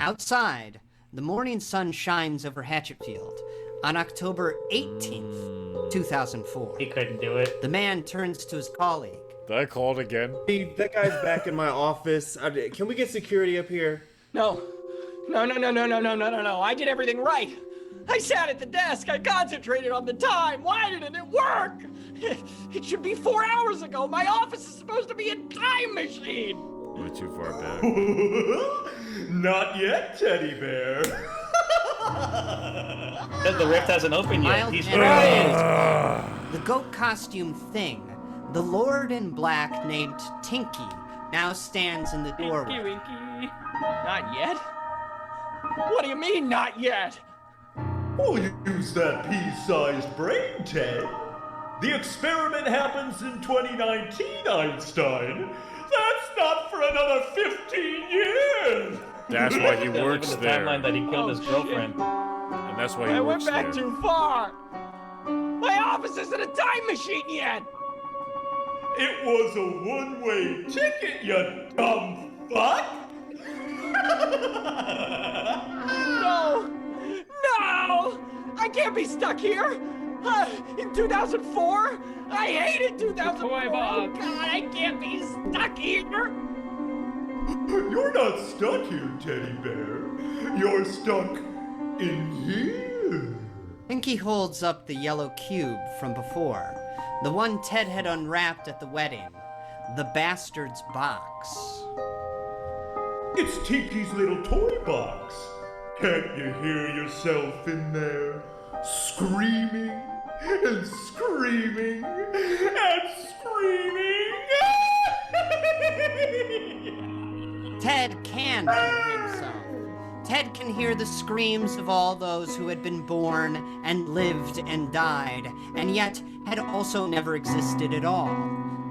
Outside, the morning sun shines over Hatchetfield. On October 18th, 2004. He couldn't do it. The man turns to his colleague. Did I call it again? Hey, that guy's back in my office. Can we get security up here? No. No. I did everything right. I sat at the desk. I concentrated on the time. Why didn't it work? It should be 4 hours ago. My office is supposed to be a time machine. We're too far back. Not yet, teddy bear. The rift hasn't opened yet. He's The goat costume thing, the lord in black named Tinky, now stands in the doorway. Winky, winky. Not yet? What do you mean, not yet? Oh, you use that pea-sized brain, Ted. The experiment happens in 2019, Einstein. That's not for another 15 years. That's why he works the there. timeline that he killed his girlfriend. And that's why he I works went back there. too far. My office isn't a time machine yet. It was a one-way ticket, you dumb fuck. No! I can't be stuck here! In 2004? I hated 2004! Toy Oh box. God, I can't be stuck here! You're not stuck here, teddy bear. You're stuck in here. Tinky holds up the yellow cube from before, the one Ted had unwrapped at the wedding, the bastard's box. It's Tinky's little toy box. Can't you hear yourself in there? Screaming and screaming and screaming. Ted can hear himself. Ted can hear the screams of all those who had been born and lived and died, and yet had also never existed at all.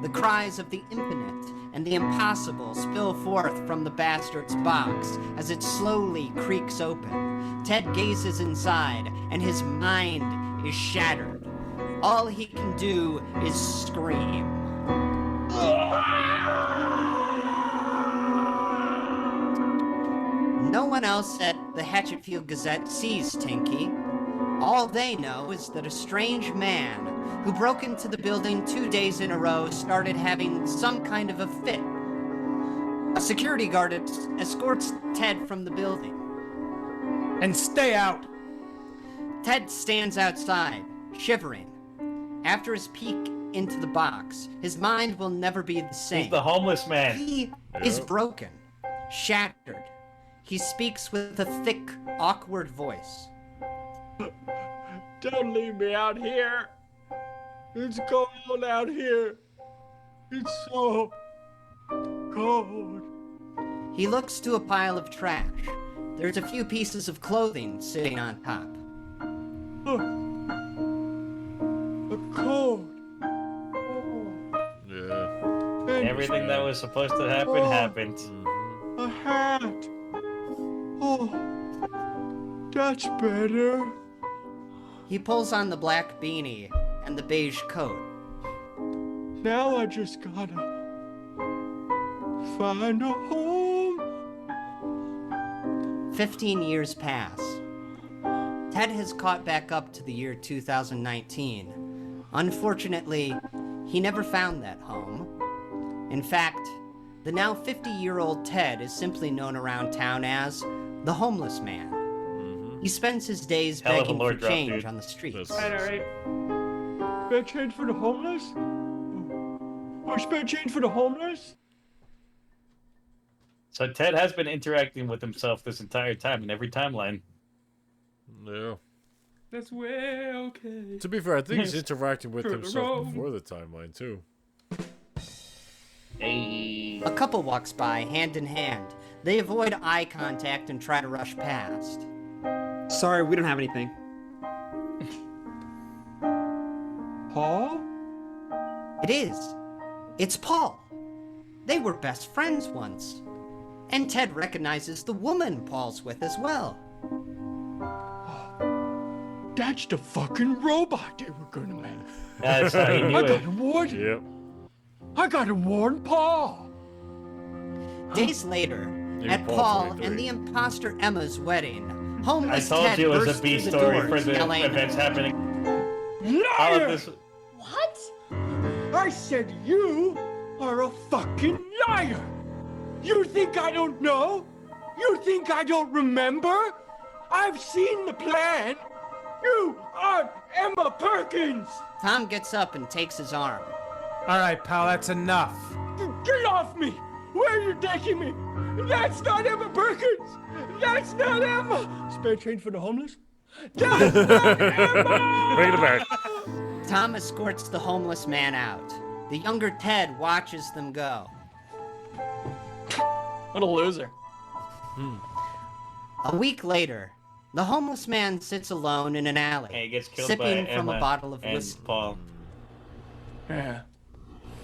The cries of the infinite and the impossible spill forth from the bastard's box as it slowly creaks open. Ted gazes inside, and his mind is shattered. All he can do is scream. No one else at the Hatchetfield Gazette sees Tinky. All they know is that a strange man who broke into the building 2 days in a row started having some kind of a fit. A security guard escorts Ted from the building. And stay out! Ted stands outside, shivering. After his peek into the box, his mind will never be the same. He's the homeless man. He is broken, shattered. He speaks with a thick, awkward voice. Don't leave me out here. It's cold out here. It's so cold. He looks to a pile of trash. There's a few pieces of clothing sitting on top. A cold. Yeah. Everything that was supposed to happen happened. A hat. Oh, that's better. He pulls on the black beanie and the beige coat. Now I just gotta find a home. 15 years pass. Ted has caught back up to the year 2019. Unfortunately, he never found that home. In fact, the now 50-year-old Ted is simply known around town as the homeless man. He spends his days Hell of a begging for Lord drop, change dude. on the streets. Alright. Spare change for the homeless? Or spare change for the homeless? So Ted has been interacting with himself this entire time in every timeline. Yeah. That's way okay. To be fair, I think he's interacting with Turn himself around. before the timeline too. Hey. A couple walks by, hand in hand. They avoid eye contact and try to rush past. Sorry, we don't have anything. Paul? It is. It's Paul. They were best friends once. And Ted recognizes the woman Paul's with as well. That's the fucking robot they were gonna make. That's how he knew I it. gotta warn him. Yep. I gotta warn Paul. Days later, Yeah, at Paul Paul 23. and the imposter Emma's wedding, I homeless told Ted you it was bursts a B through the story doors, for the yelling, events happening. All of Liar! this. What? I said you are a fucking liar. You think I don't know? You think I don't remember? I've seen the plan. You aren't Emma Perkins. Tom gets up and takes his arm. All right, pal, that's enough. Get off me! Where are you taking me? That's not Emma Perkins! That's not Emma! Spare change for the homeless? That's not Emma! Bring it back. Tom escorts the homeless man out. The younger Ted watches them go. What a loser. A week later, the homeless man sits alone in an alley, And he gets killed sipping by from Emma a bottle of and whiskey. Paul. Yeah.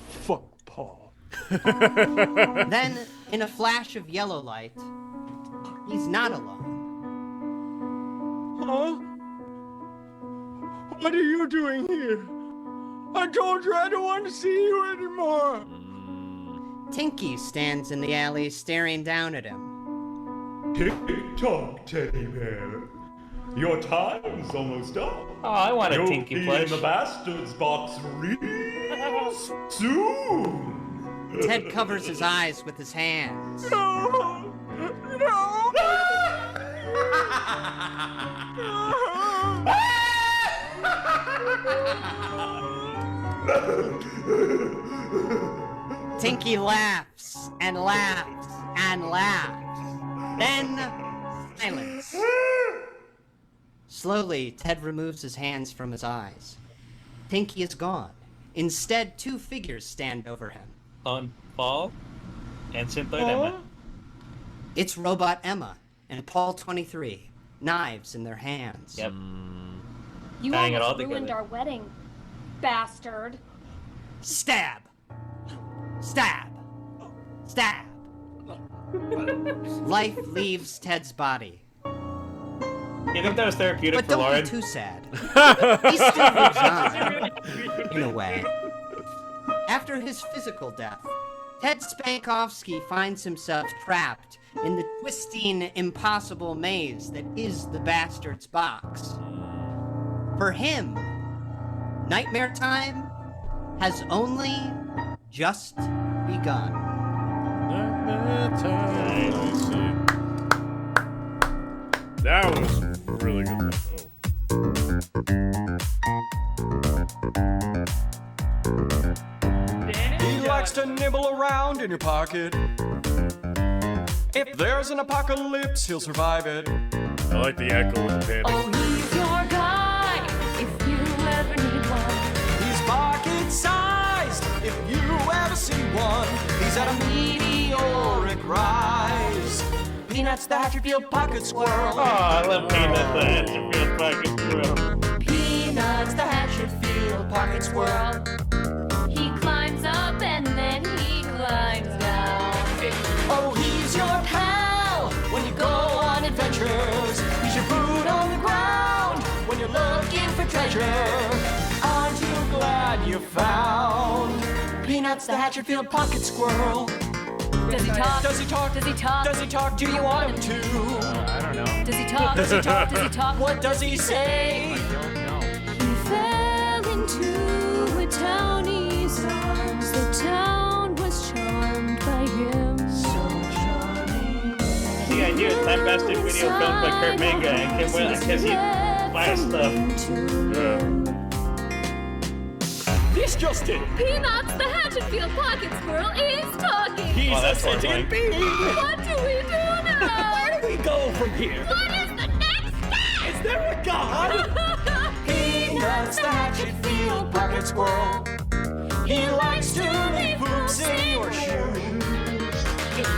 Fuck Paul. Then, in a flash of yellow light, he's not alone. Huh? What are you doing here? I told you I don't want to see you anymore. Tinky stands in the alley staring down at him. Tick-tock, teddy bear. Your time's almost up. Oh, I want a You'll Tinky be plush. in the bastard's box real soon. Ted covers his eyes with his hands. No! No! Tinky laughs and laughs and laughs. Then, silence. Slowly, Ted removes his hands from his eyes. Tinky is gone. Instead, two figures stand over him. On Paul and Synthroid Emma. It's Robot Emma and Paul 23, knives in their hands. Yep. You Tying it all almost ruined together. our wedding, bastard. Stab! Stab! Stab! Life leaves Ted's body. You think that was therapeutic But for don't Lauren? be too sad. He still lives on, in a way. After his physical death, Ted Spankowski finds himself trapped in the twisting, impossible maze that is the bastard's box. For him, Nightmare Time has only just begun. That was really good. He likes to nibble around in your pocket. If there's an apocalypse, he'll survive it. I like the echo with the panic. Oh, he's your guy if you ever need one. He's pocket-sized if you ever see one. He's at a meteoric rise. Peanuts the Hatcherfield pocket squirrel. Oh, I love Peanuts the Hatcherfield pocket squirrel. Peanuts the Hatcherfield pocket squirrel. He climbs up and then he climbs down. Oh, he's your pal when you go on adventures. He's your boot on the ground when you're looking for treasure. Aren't you glad you found Peanuts the Hatcherfield pocket squirrel? Does he talk? Does he talk? Does he talk? Does he talk? Do you want him to? I don't know. Does he talk? Does he talk? Does he talk? What does he say? I don't know. He fell into a townie's arms. The town was charmed by him. See, I do a time-bastard video filmed by Kurt Manga and Kim Willis because he buys stuff. Yeah. This just in. Peanuts, the Hatchetfield pocket squirrel, is talking. He's a sentient being. What do we do now? Where do we go from here? What is the next step? Is there a god? Peanuts, the Hatchetfield pocket squirrel. He likes to leave poops in your shoes.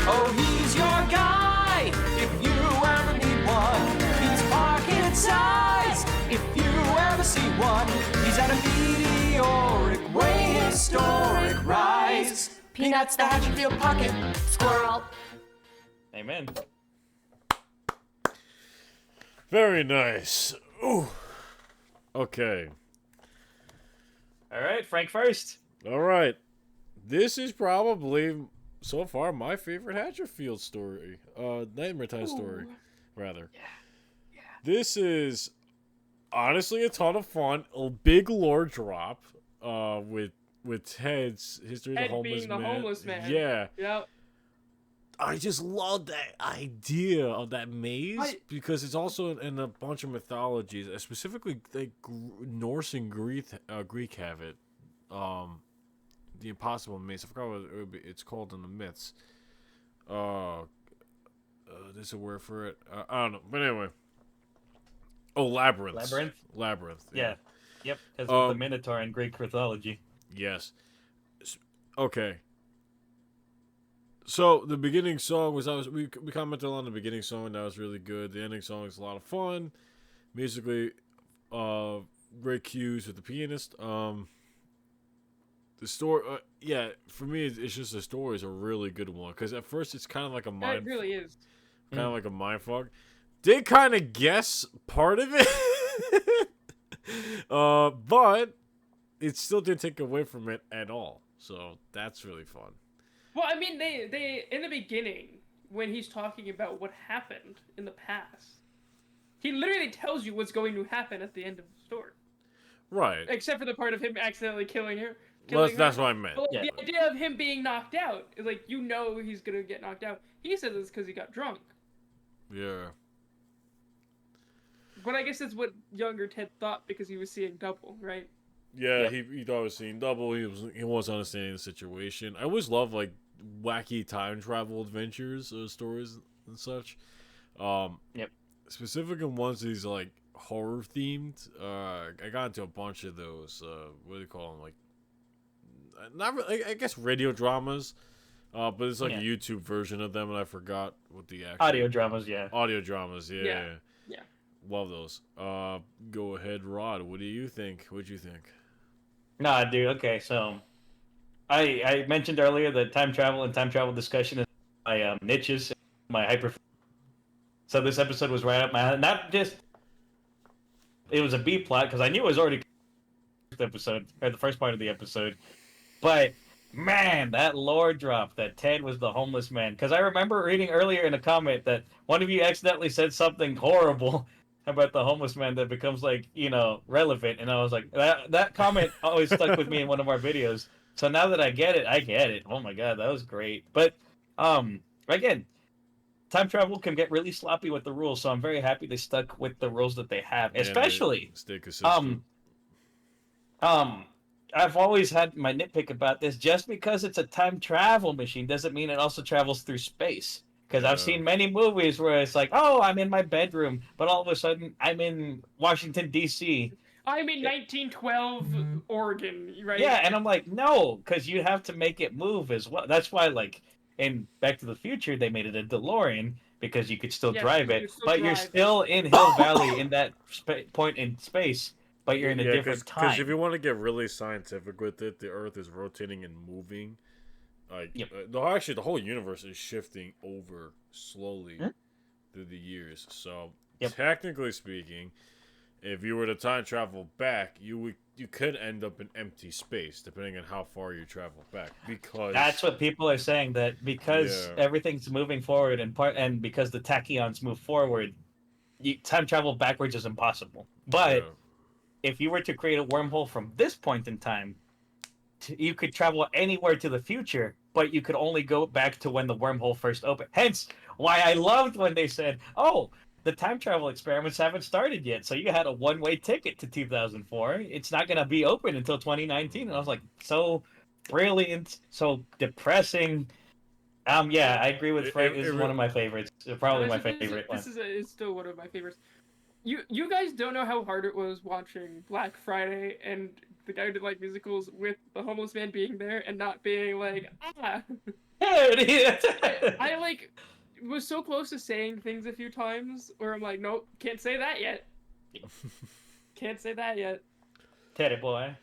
Oh, he's your guy if you ever need one. He's pocket size if you ever see one. He's at a meteoric way historic rise. Peanuts, the Hatchetfield pocket squirrel. Amen. Very nice. Ooh. Okay. All right, Frank first. All right. This is probably so far my favorite Hatchetfield story. Nightmare Time story, rather. Yeah. This is honestly a ton of fun. A big lore drop. With Ted's history of the being the homeless man. Yeah. Yep. I just love that idea of that maze because it's also in a bunch of mythologies, specifically like Norse and Greek have it. The Impossible Maze. I forgot what it's called in the myths. There's a word for it. I don't know, but anyway. Oh, labyrinth. Labyrinth. Yeah. Yep. Because of the Minotaur in Greek mythology. Yes. Okay. So the beginning song was we commented on the beginning song. That was really good. The ending song is a lot of fun. Musically, great cues with the pianist. The story, yeah, for me, it's just the story is a really good one because at first it's kind of like a mind. It really is. Kind of like a mind fuck. Did kind of guess part of it, but it still didn't take away from it at all. So that's really fun. Well, I mean, they in the beginning, when he's talking about what happened in the past, he literally tells you what's going to happen at the end of the story. Right. Except for the part of him accidentally killing her. Well, that's what I meant. But the idea of him being knocked out is like, you know he's going to get knocked out. He says it's because he got drunk. Yeah. But I guess that's what younger Ted thought because he was seeing double, right? Yeah, he thought he was seeing double. He wasn't understanding the situation. I always love like wacky time travel adventures or stories and such. Yep. Specifically ones these like horror themed. I got into a bunch of those. What do you call them? Like, not really, I guess radio dramas. But it's like a YouTube version of them, and I forgot what the actual audio dramas. Yeah. Audio dramas. Yeah. Yeah. Love those. Go ahead, Rod. What do you think? What'd you think? Nah, dude. Okay, so I mentioned earlier that time travel and time travel discussion is my niches, my hyper. So this episode was right up my alley. Not just it was a B plot because I knew it was already episode or the first part of the episode, but man, that lore drop that Ted was the homeless man. Because I remember reading earlier in a comment that one of you accidentally said something horrible about the homeless man that becomes like, you know, relevant, and I was like, that comment always stuck with me in one of our videos. So now that I get it. Oh my god, that was great. But again, time travel can get really sloppy with the rules, so I'm very happy they stuck with the rules that they have. Especially stay consistent. I've always had my nitpick about this. Just because it's a time travel machine doesn't mean it also travels through space. Because I've seen many movies where it's like, oh, I'm in my bedroom, but all of a sudden I'm in Washington, D.C. I'm in 1912 Oregon, right? Yeah, and I'm like, no, because you have to make it move as well. That's why, like, in Back to the Future, they made it a DeLorean, because you could still drive it, but you're still in Hill Valley in that point in space, but you're in a different time. Because if you want to get really scientific with it, the Earth is rotating and moving. Like, actually, the whole universe is shifting over slowly through the years. So, technically speaking, if you were to time travel back, you could end up in empty space, depending on how far you travel back. Because that's what people are saying, that because everything's moving forward and because the tachyons move forward, time travel backwards is impossible. But if you were to create a wormhole from this point in time, you could travel anywhere to the future, but you could only go back to when the wormhole first opened. Hence, why I loved when they said, "Oh, the time travel experiments haven't started yet, so you had a one-way ticket to 2004. It's not going to be open until 2019. And I was like, so brilliant, so depressing. Yeah, I agree with Frank. This is one of my favorites. Probably my favorite one. This is still one of my favorites. You guys don't know how hard it was watching Black Friday and the guy who did like musicals with the homeless man being there and not being like, ah. I like was so close to saying things a few times where I'm like, nope, can't say that yet. Can't say that yet. Teddy boy.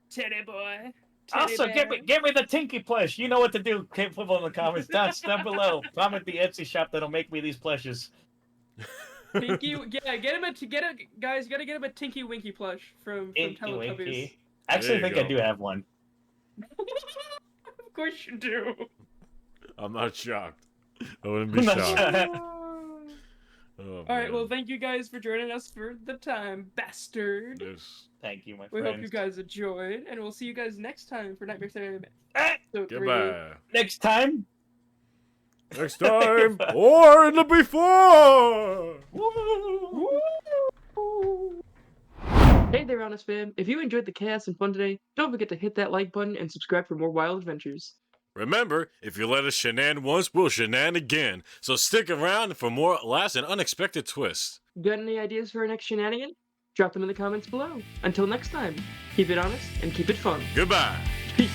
Teddy boy. Also, give me the Tinky plush. You know what to do. Put in the comments down below. Comment the Etsy shop that'll make me these plushes. Tinky, yeah, guys. You gotta get him a Tinky Winky plush from Teletubbies. I actually think I do have one. Of course you do. I'm not shocked. I wouldn't be shocked. All right, well, thank you guys for joining us for the time, bastard. Yes. Thank you, my We friends. hope you guys enjoyed, and we'll see you guys next time for Nightmare Shenanigans. Goodbye. Next time. Next time, or in the before. Hey there, Honest Fam. If you enjoyed the chaos and fun today, don't forget to hit that like button and subscribe for more wild adventures. Remember, if you let us shenan once, we'll shenan again. So stick around for more last and unexpected twists. Got any ideas for our next shenanigan? Drop them in the comments below. Until next time, keep it honest and keep it fun. Goodbye. Peace.